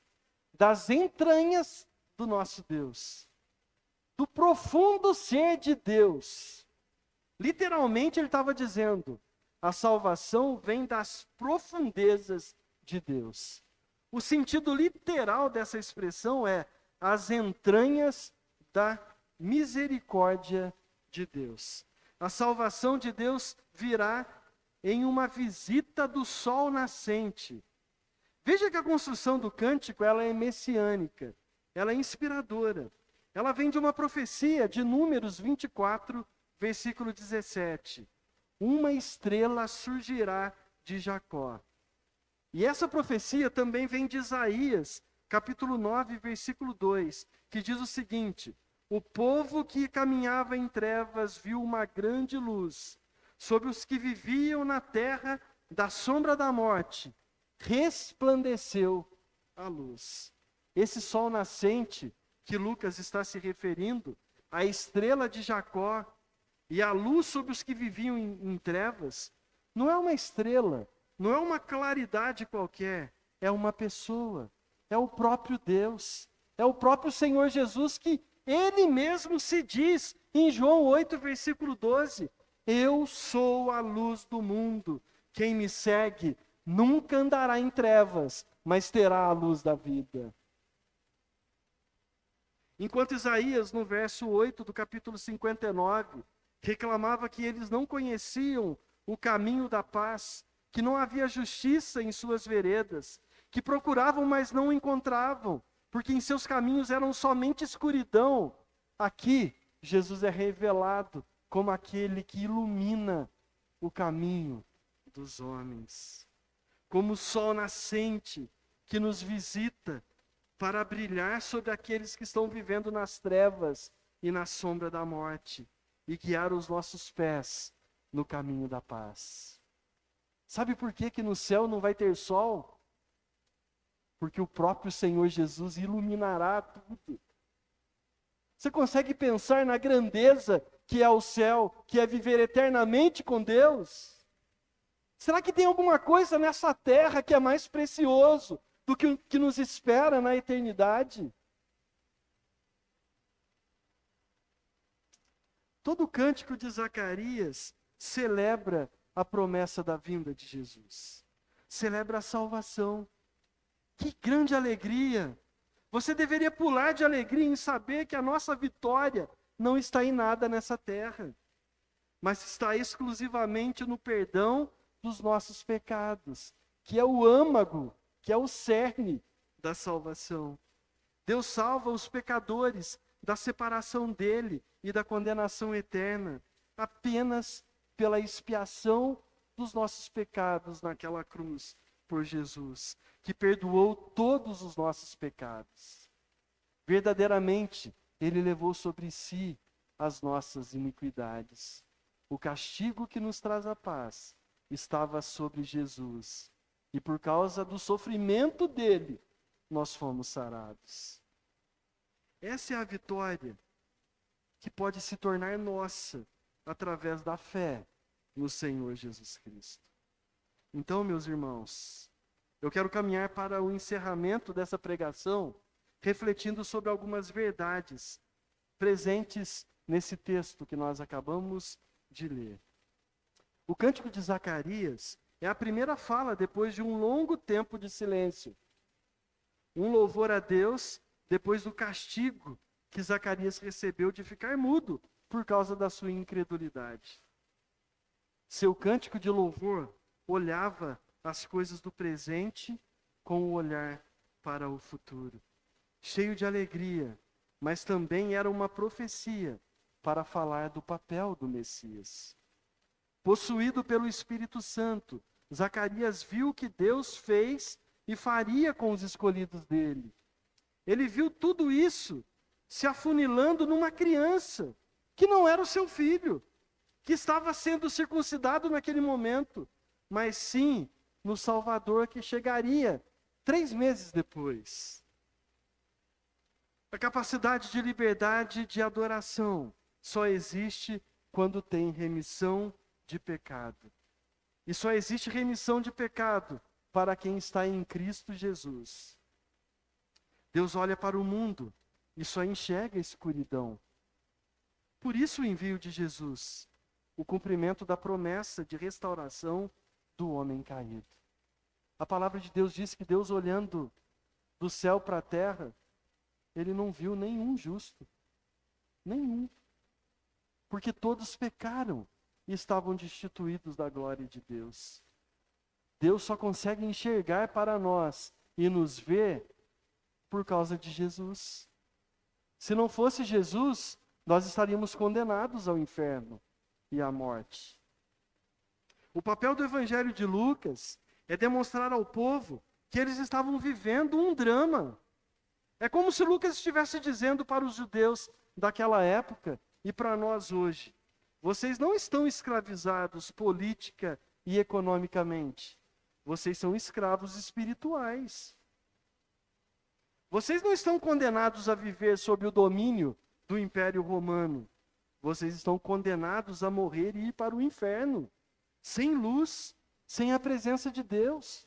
Speaker 3: das entranhas do nosso Deus, do profundo ser de Deus. Literalmente ele estava dizendo, a salvação vem das profundezas de Deus. O sentido literal dessa expressão é as entranhas da misericórdia de Deus. A salvação de Deus virá em uma visita do sol nascente. Veja que a construção do cântico, ela é messiânica, ela é inspiradora. Ela vem de uma profecia de Números 24, versículo 17. Uma estrela surgirá de Jacó. E essa profecia também vem de Isaías, capítulo 9, versículo 2, que diz o seguinte: o povo que caminhava em trevas viu uma grande luz. Sobre os que viviam na terra da sombra da morte, resplandeceu a luz. Esse sol nascente que Lucas está se referindo, a estrela de Jacó e a luz sobre os que viviam em trevas, não é uma estrela, não é uma claridade qualquer, é uma pessoa, é o próprio Deus, é o próprio Senhor Jesus, que Ele mesmo se diz em João 8, versículo 12, eu sou a luz do mundo, quem me segue nunca andará em trevas, mas terá a luz da vida. Enquanto Isaías, no verso 8 do capítulo 59, reclamava que eles não conheciam o caminho da paz, que não havia justiça em suas veredas, que procuravam, mas não encontravam, porque em seus caminhos eram somente escuridão. Aqui, Jesus é revelado como aquele que ilumina o caminho dos homens, como o sol nascente que nos visita para brilhar sobre aqueles que estão vivendo nas trevas e na sombra da morte, e guiar os nossos pés no caminho da paz. Sabe por que no céu não vai ter sol? Porque o próprio Senhor Jesus iluminará tudo. Você consegue pensar na grandeza que é o céu, que é viver eternamente com Deus? Será que tem alguma coisa nessa terra que é mais precioso do que o que nos espera na eternidade? Todo o cântico de Zacarias celebra a promessa da vinda de Jesus. Celebra a salvação. Que grande alegria! Você deveria pular de alegria em saber que a nossa vitória não está em nada nessa terra, mas está exclusivamente no perdão dos nossos pecados, que é o âmago, que é o cerne da salvação. Deus salva os pecadores da separação dele e da condenação eterna, apenas pela expiação dos nossos pecados naquela cruz por Jesus, que perdoou todos os nossos pecados. Verdadeiramente, ele levou sobre si as nossas iniquidades. O castigo que nos traz a paz estava sobre Jesus, e por causa do sofrimento dele, nós fomos sarados. Essa é a vitória que pode se tornar nossa através da fé no Senhor Jesus Cristo. Então, meus irmãos, eu quero caminhar para o encerramento dessa pregação, refletindo sobre algumas verdades presentes nesse texto que nós acabamos de ler. O cântico de Zacarias é a primeira fala depois de um longo tempo de silêncio. Um louvor a Deus depois do castigo que Zacarias recebeu de ficar mudo por causa da sua incredulidade. Seu cântico de louvor olhava as coisas do presente com o olhar para o futuro. Cheio de alegria, mas também era uma profecia para falar do papel do Messias. Possuído pelo Espírito Santo, Zacarias viu o que Deus fez e faria com os escolhidos dele. Ele viu tudo isso se afunilando numa criança, que não era o seu filho, que estava sendo circuncidado naquele momento, mas sim no Salvador que chegaria 3 meses depois. A capacidade de liberdade de adoração só existe quando tem remissão de pecado. E só existe remissão de pecado para quem está em Cristo Jesus. Deus olha para o mundo e só enxerga a escuridão. Por isso o envio de Jesus, o cumprimento da promessa de restauração do homem caído. A palavra de Deus diz que Deus, olhando do céu para a terra, ele não viu nenhum justo. Nenhum. Porque todos pecaram e estavam destituídos da glória de Deus. Deus só consegue enxergar para nós e nos ver por causa de Jesus. Se não fosse Jesus, nós estaríamos condenados ao inferno e à morte. O papel do Evangelho de Lucas é demonstrar ao povo que eles estavam vivendo um drama. É como se Lucas estivesse dizendo para os judeus daquela época e para nós hoje: vocês não estão escravizados política e economicamente. Vocês são escravos espirituais. Vocês não estão condenados a viver sob o domínio do Império Romano. Vocês estão condenados a morrer e ir para o inferno, sem luz, sem a presença de Deus.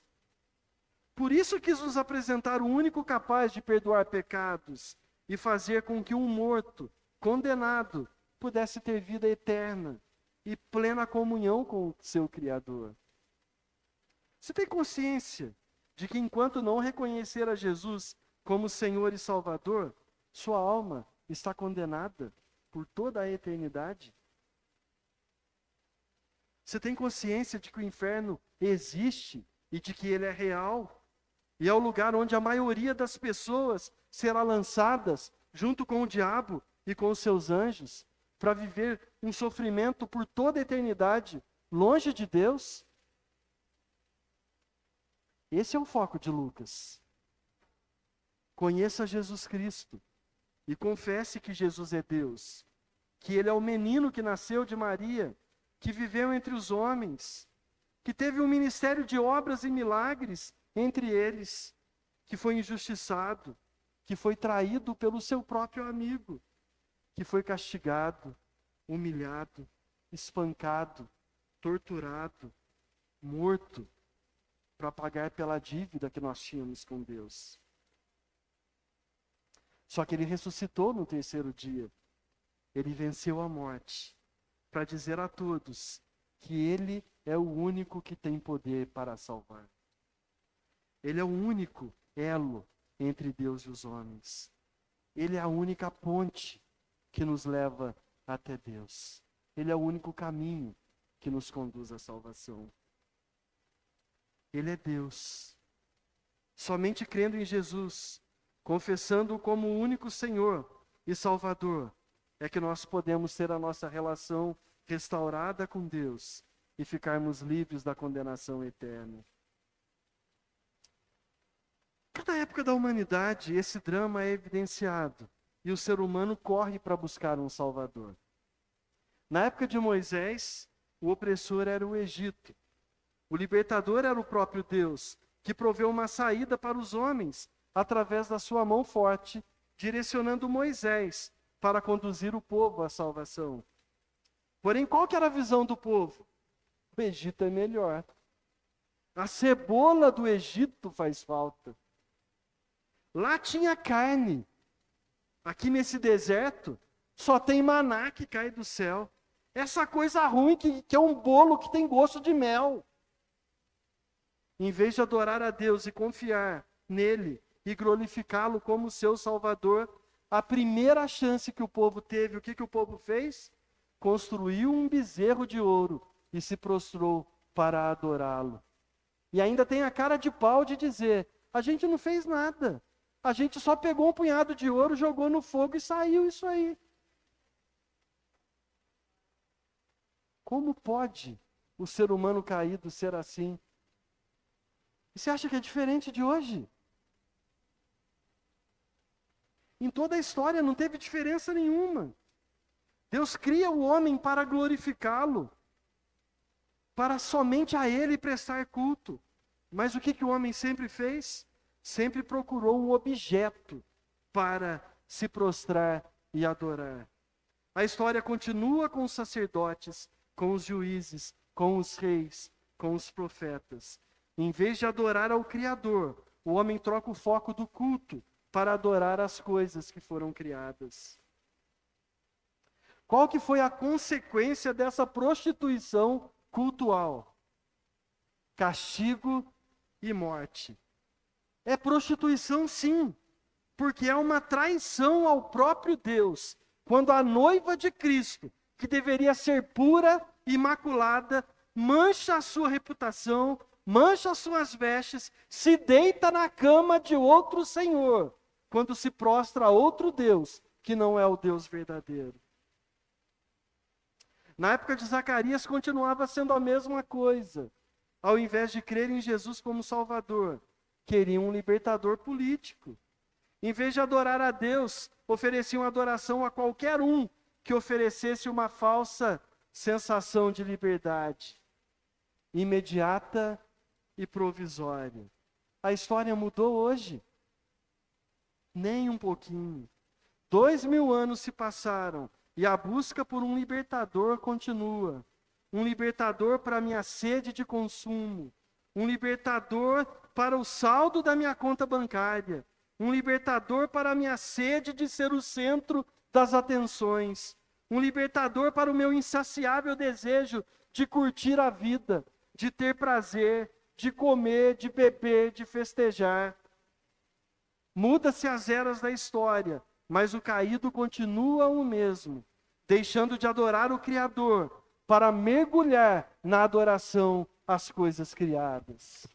Speaker 3: Por isso quis nos apresentar o único capaz de perdoar pecados e fazer com que um morto, condenado, pudesse ter vida eterna e plena comunhão com o seu Criador. Você tem consciência de que enquanto não reconhecer a Jesus como Senhor e Salvador, sua alma está condenada por toda a eternidade? Você tem consciência de que o inferno existe e de que ele é real? E é o lugar onde a maioria das pessoas será lançadas junto com o diabo e com os seus anjos para viver um sofrimento por toda a eternidade, longe de Deus? Esse é o foco de Lucas. Conheça Jesus Cristo e confesse que Jesus é Deus, que Ele é o menino que nasceu de Maria, que viveu entre os homens, que teve um ministério de obras e milagres entre eles, que foi injustiçado, que foi traído pelo seu próprio amigo, que foi castigado, humilhado, espancado, torturado, morto, para pagar pela dívida que nós tínhamos com Deus. Só que ele ressuscitou no 3º dia. Ele venceu a morte, para dizer a todos que ele é o único que tem poder para salvar. Ele é o único elo entre Deus e os homens. Ele é a única ponte que nos leva até Deus. Ele é o único caminho que nos conduz à salvação. Ele é Deus. Somente crendo em Jesus, confessando-o como o único Senhor e Salvador, é que nós podemos ter a nossa relação restaurada com Deus e ficarmos livres da condenação eterna. Cada época da humanidade, esse drama é evidenciado e o ser humano corre para buscar um Salvador. Na época de Moisés, o opressor era o Egito. O libertador era o próprio Deus, que proveu uma saída para os homens através da sua mão forte, direcionando Moisés para conduzir o povo à salvação. Porém, qual que era a visão do povo? O Egito é melhor. A cebola do Egito faz falta. Lá tinha carne. Aqui nesse deserto, só tem maná que cai do céu. Essa coisa ruim que é um bolo que tem gosto de mel. Em vez de adorar a Deus e confiar nele e glorificá-lo como seu Salvador, a primeira chance que o povo teve, o que o povo fez? Construiu um bezerro de ouro e se prostrou para adorá-lo. E ainda tem a cara de pau de dizer: a gente não fez nada. A gente só pegou um punhado de ouro, jogou no fogo e saiu isso aí. Como pode o ser humano caído ser assim? E você acha que é diferente de hoje? Em toda a história não teve diferença nenhuma. Deus cria o homem para glorificá-lo, para somente a Ele prestar culto. Mas o que o homem sempre fez? Sempre procurou um objeto para se prostrar e adorar. A história continua com os sacerdotes, com os juízes, com os reis, com os profetas. Em vez de adorar ao Criador, o homem troca o foco do culto para adorar as coisas que foram criadas. Qual que foi a consequência dessa prostituição cultual? Castigo e morte. É prostituição, sim, porque é uma traição ao próprio Deus, quando a noiva de Cristo, que deveria ser pura, imaculada, mancha a sua reputação, mancha as suas vestes, se deita na cama de outro senhor, quando se prostra a outro Deus, que não é o Deus verdadeiro. Na época de Zacarias continuava sendo a mesma coisa. Ao invés de crer em Jesus como Salvador, queriam um libertador político. Em vez de adorar a Deus, ofereciam adoração a qualquer um que oferecesse uma falsa sensação de liberdade, imediata e provisória. A história mudou hoje? Nem um pouquinho. 2000 anos se passaram e a busca por um libertador continua. Um libertador para a minha sede de consumo. Um libertador para o saldo da minha conta bancária. Um libertador para a minha sede de ser o centro das atenções. Um libertador para o meu insaciável desejo de curtir a vida, de ter prazer, de comer, de beber, de festejar. Muda-se as eras da história, mas o caído continua o mesmo, deixando de adorar o Criador para mergulhar na adoração às coisas criadas.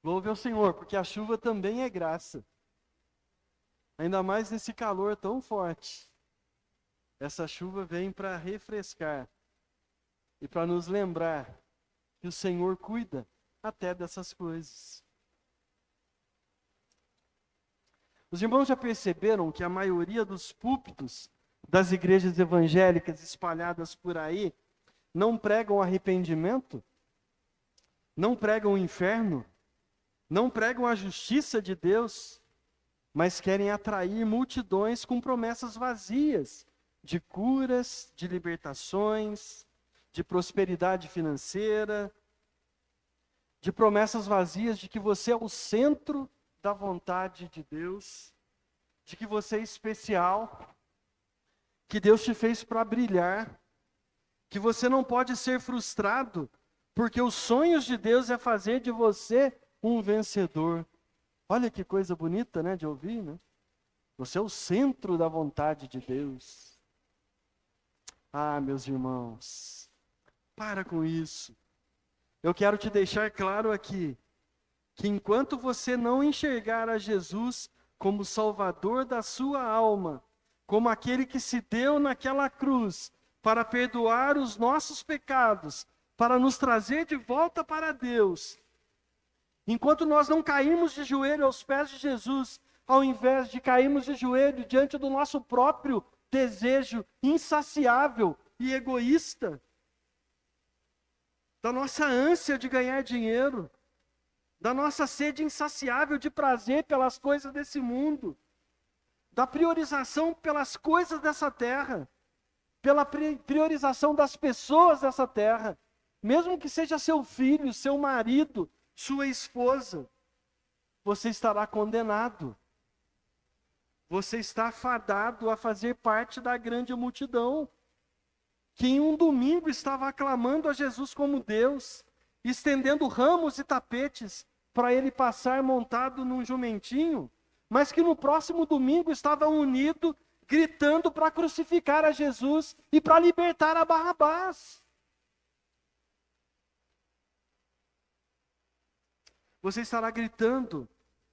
Speaker 3: Louve ao Senhor, porque a chuva também é graça. Ainda mais nesse calor tão forte. Essa chuva vem para refrescar e para nos lembrar que o Senhor cuida até dessas coisas. Os irmãos já perceberam que a maioria dos púlpitos das igrejas evangélicas espalhadas por aí não pregam arrependimento? Não pregam o inferno? Não pregam a justiça de Deus? Mas querem atrair multidões com promessas vazias de curas, de libertações, de prosperidade financeira, de promessas vazias de que você é o centro da vontade de Deus, de que você é especial, que Deus te fez para brilhar, que você não pode ser frustrado, porque os sonhos de Deus é fazer de você um vencedor. Olha que coisa bonita, né, de ouvir, né? Você é o centro da vontade de Deus. Ah, meus irmãos, para com isso. Eu quero te deixar claro aqui, que enquanto você não enxergar a Jesus como Salvador da sua alma, como aquele que se deu naquela cruz para perdoar os nossos pecados, para nos trazer de volta para Deus, enquanto nós não cairmos de joelho aos pés de Jesus, ao invés de cairmos de joelho diante do nosso próprio desejo insaciável e egoísta, da nossa ânsia de ganhar dinheiro, da nossa sede insaciável de prazer pelas coisas desse mundo, da priorização pelas coisas dessa terra, pela priorização das pessoas dessa terra, mesmo que seja seu filho, seu marido, sua esposa, você estará condenado. Você está fadado a fazer parte da grande multidão, que em um domingo estava aclamando a Jesus como Deus, estendendo ramos e tapetes para ele passar montado num jumentinho, mas que no próximo domingo estava unido gritando para crucificar a Jesus e para libertar a Barrabás. Você estará gritando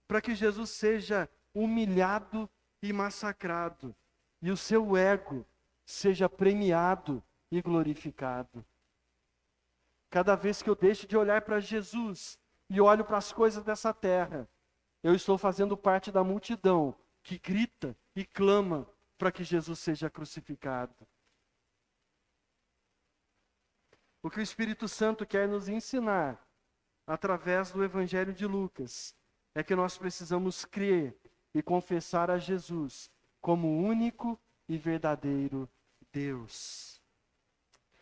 Speaker 3: para que Jesus seja humilhado e massacrado, e o seu ego seja premiado e glorificado. Cada vez que eu deixo de olhar para Jesus e olho para as coisas dessa terra, eu estou fazendo parte da multidão que grita e clama para que Jesus seja crucificado. O que o Espírito Santo quer nos ensinar através do Evangelho de Lucas é que nós precisamos crer e confessar a Jesus como o único e verdadeiro Deus.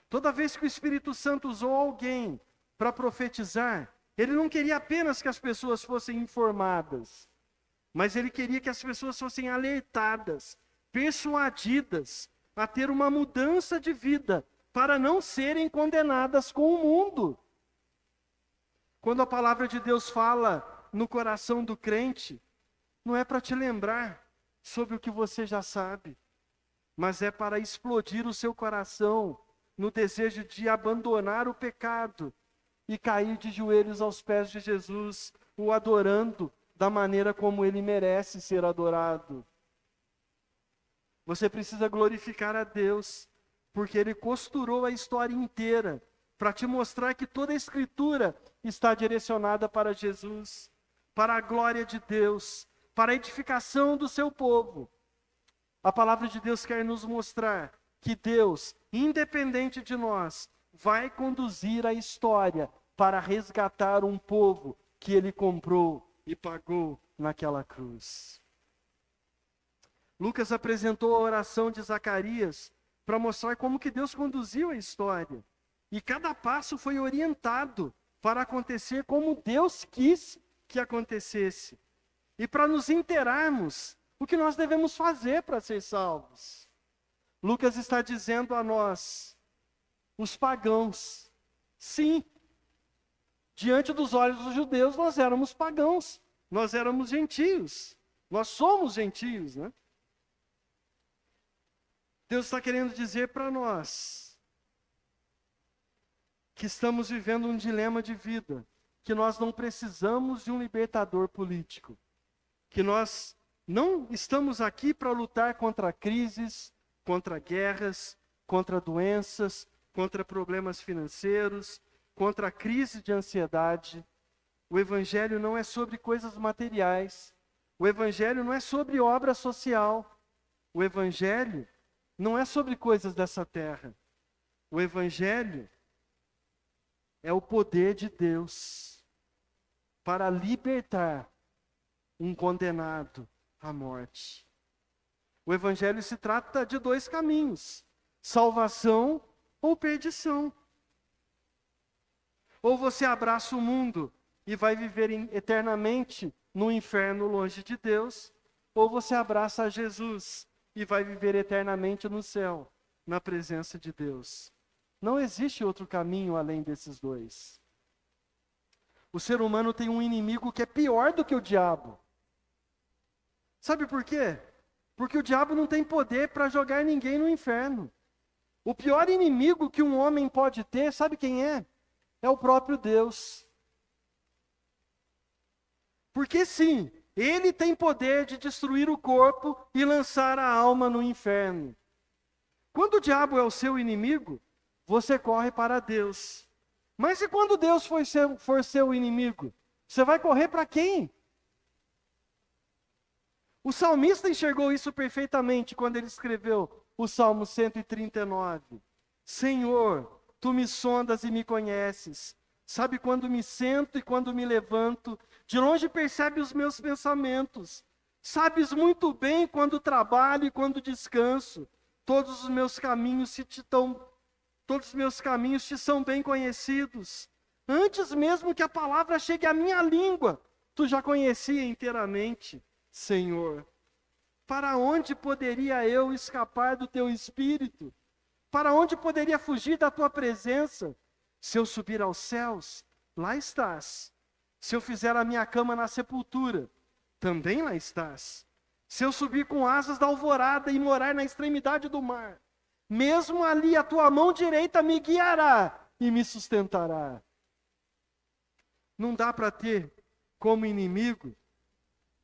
Speaker 3: Toda vez que o Espírito Santo usou alguém para profetizar, ele não queria apenas que as pessoas fossem informadas, mas ele queria que as pessoas fossem alertadas, persuadidas a ter uma mudança de vida, para não serem condenadas com o mundo. Quando a palavra de Deus fala no coração do crente, não é para te lembrar sobre o que você já sabe, mas é para explodir o seu coração no desejo de abandonar o pecado e cair de joelhos aos pés de Jesus, o adorando da maneira como ele merece ser adorado. Você precisa glorificar a Deus, porque ele costurou a história inteira para te mostrar que toda a Escritura está direcionada para Jesus, para a glória de Deus, para a edificação do seu povo. A palavra de Deus quer nos mostrar que Deus, independente de nós, vai conduzir a história para resgatar um povo que ele comprou e pagou naquela cruz. Lucas apresentou a oração de Zacarias para mostrar como que Deus conduziu a história. E cada passo foi orientado para acontecer como Deus quis que acontecesse. E para nos inteirarmos o que nós devemos fazer para ser salvos. Lucas está dizendo a nós, os pagãos, sim, diante dos olhos dos judeus nós éramos pagãos, nós éramos gentios, nós somos gentios, né? Deus está querendo dizer para nós que estamos vivendo um dilema de vida, que nós não precisamos de um libertador político, que nós não estamos aqui para lutar contra crises, contra guerras, contra doenças, contra problemas financeiros, contra a crise de ansiedade. O Evangelho não é sobre coisas materiais. O Evangelho não é sobre obra social. O Evangelho não é sobre coisas dessa terra. O Evangelho é o poder de Deus para libertar um condenado à morte. O Evangelho se trata de dois caminhos: salvação ou perdição. Ou você abraça o mundo e vai viver eternamente no inferno longe de Deus, ou você abraça a Jesus e vai viver eternamente no céu, na presença de Deus. Não existe outro caminho além desses dois. O ser humano tem um inimigo que é pior do que o diabo. Sabe por quê? Porque o diabo não tem poder para jogar ninguém no inferno. O pior inimigo que um homem pode ter, sabe quem é? É o próprio Deus. Porque sim, ele tem poder de destruir o corpo e lançar a alma no inferno. Quando o diabo é o seu inimigo, você corre para Deus. Mas e quando Deus for seu inimigo? Você vai correr para quem? O salmista enxergou isso perfeitamente quando ele escreveu o Salmo 139. Senhor, tu me sondas e me conheces. Sabe quando me sento e quando me levanto. De longe percebe os meus pensamentos. Sabes muito bem quando trabalho e quando descanso. Todos os meus caminhos te são bem conhecidos. Antes mesmo que a palavra chegue à minha língua, tu já conhecia inteiramente. Senhor, para onde poderia eu escapar do teu espírito? Para onde poderia fugir da tua presença? Se eu subir aos céus, lá estás. Se eu fizer a minha cama na sepultura, também lá estás. Se eu subir com asas da alvorada e morar na extremidade do mar, mesmo ali a tua mão direita me guiará e me sustentará. Não dá para ter como inimigo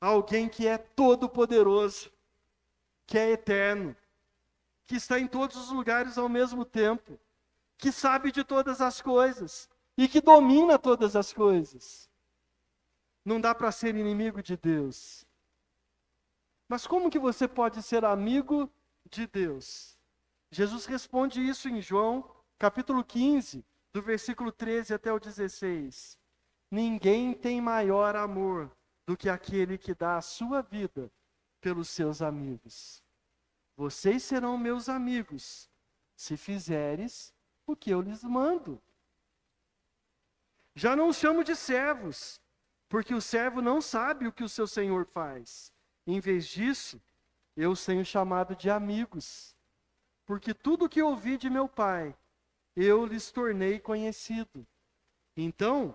Speaker 3: alguém que é todo-poderoso, que é eterno, que está em todos os lugares ao mesmo tempo, que sabe de todas as coisas e que domina todas as coisas. Não dá para ser inimigo de Deus. Mas como que você pode ser amigo de Deus? Jesus responde isso em João, capítulo 15, do versículo 13 até o 16. Ninguém tem maior amor do que aquele que dá a sua vida pelos seus amigos. Vocês serão meus amigos, se fizeres o que eu lhes mando. Já não os chamo de servos, porque o servo não sabe o que o seu senhor faz. Em vez disso, eu os tenho chamado de amigos, porque tudo o que ouvi de meu Pai, eu lhes tornei conhecido. Então,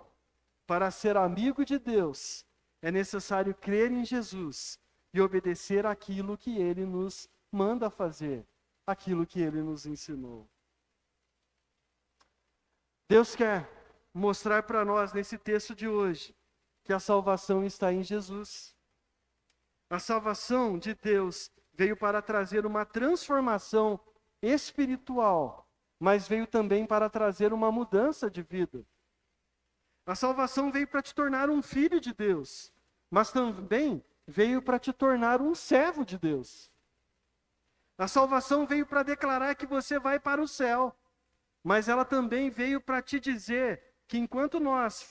Speaker 3: para ser amigo de Deus, é necessário crer em Jesus e obedecer aquilo que Ele nos manda fazer, aquilo que Ele nos ensinou. Deus quer mostrar para nós, nesse texto de hoje, que a salvação está em Jesus. A salvação de Deus veio para trazer uma transformação espiritual, mas veio também para trazer uma mudança de vida. A salvação veio para te tornar um filho de Deus, mas também veio para te tornar um servo de Deus. A salvação veio para declarar que você vai para o céu, mas ela também veio para te dizer que enquanto nós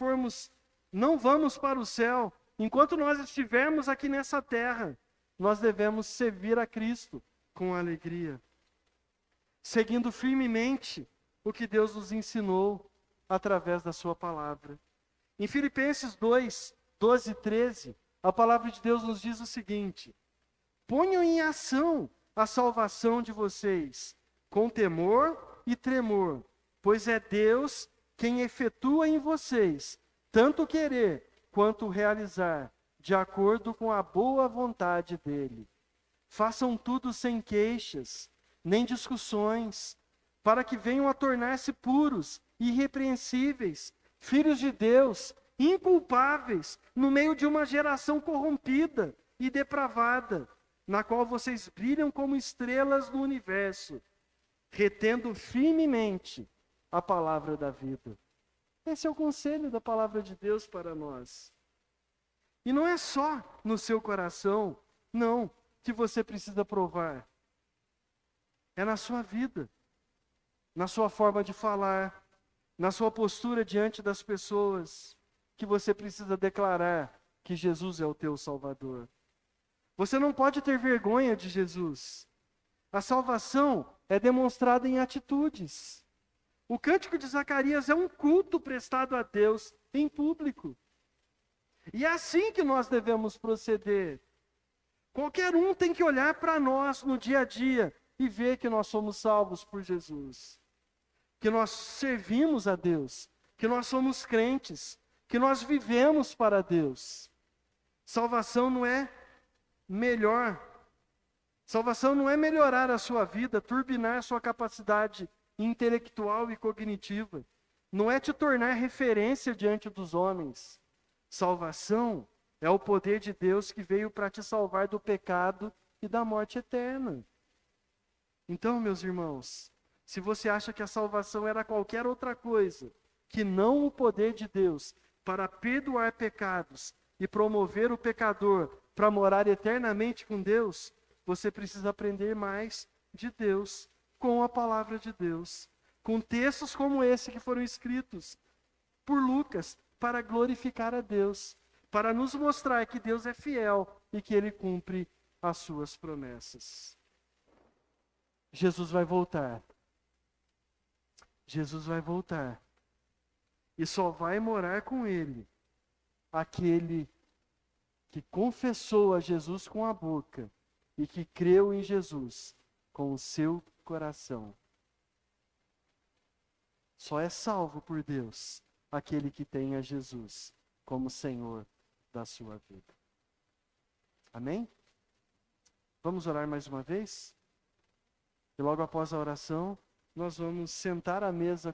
Speaker 3: não vamos para o céu, enquanto nós estivermos aqui nessa terra, nós devemos servir a Cristo com alegria, seguindo firmemente o que Deus nos ensinou através da sua palavra. Em Filipenses 2, 12 e 13, a palavra de Deus nos diz o seguinte: ponham em ação a salvação de vocês, com temor e tremor, pois é Deus quem efetua em vocês, tanto querer quanto realizar, de acordo com a boa vontade dele. Façam tudo sem queixas, nem discussões, para que venham a tornar-se puros, irrepreensíveis, filhos de Deus, inculpáveis, no meio de uma geração corrompida e depravada, na qual vocês brilham como estrelas no universo, retendo firmemente a palavra da vida. Esse é o conselho da palavra de Deus para nós. E não é só no seu coração, não, que você precisa provar. É na sua vida, na sua forma de falar, na sua postura diante das pessoas, que você precisa declarar que Jesus é o teu Salvador. Você não pode ter vergonha de Jesus. A salvação é demonstrada em atitudes. O cântico de Zacarias é um culto prestado a Deus em público. E é assim que nós devemos proceder. Qualquer um tem que olhar para nós no dia a dia e ver que nós somos salvos por Jesus. Que nós servimos a Deus, que nós somos crentes, que nós vivemos para Deus. Salvação não é melhorar a sua vida, turbinar sua capacidade intelectual e cognitiva. Não é te tornar referência diante dos homens. Salvação é o poder de Deus que veio para te salvar do pecado e da morte eterna. Então, meus irmãos, se você acha que a salvação era qualquer outra coisa, que não o poder de Deus para perdoar pecados e promover o pecador para morar eternamente com Deus, você precisa aprender mais de Deus com a palavra de Deus, com textos como esse que foram escritos por Lucas para glorificar a Deus, para nos mostrar que Deus é fiel e que Ele cumpre as suas promessas. Jesus vai voltar. Jesus vai voltar. E só vai morar com Ele aquele que confessou a Jesus com a boca e que creu em Jesus com o seu coração. Só é salvo por Deus aquele que tem a Jesus como Senhor da sua vida. Amém? Vamos orar mais uma vez? E logo após a oração, nós vamos sentar à mesa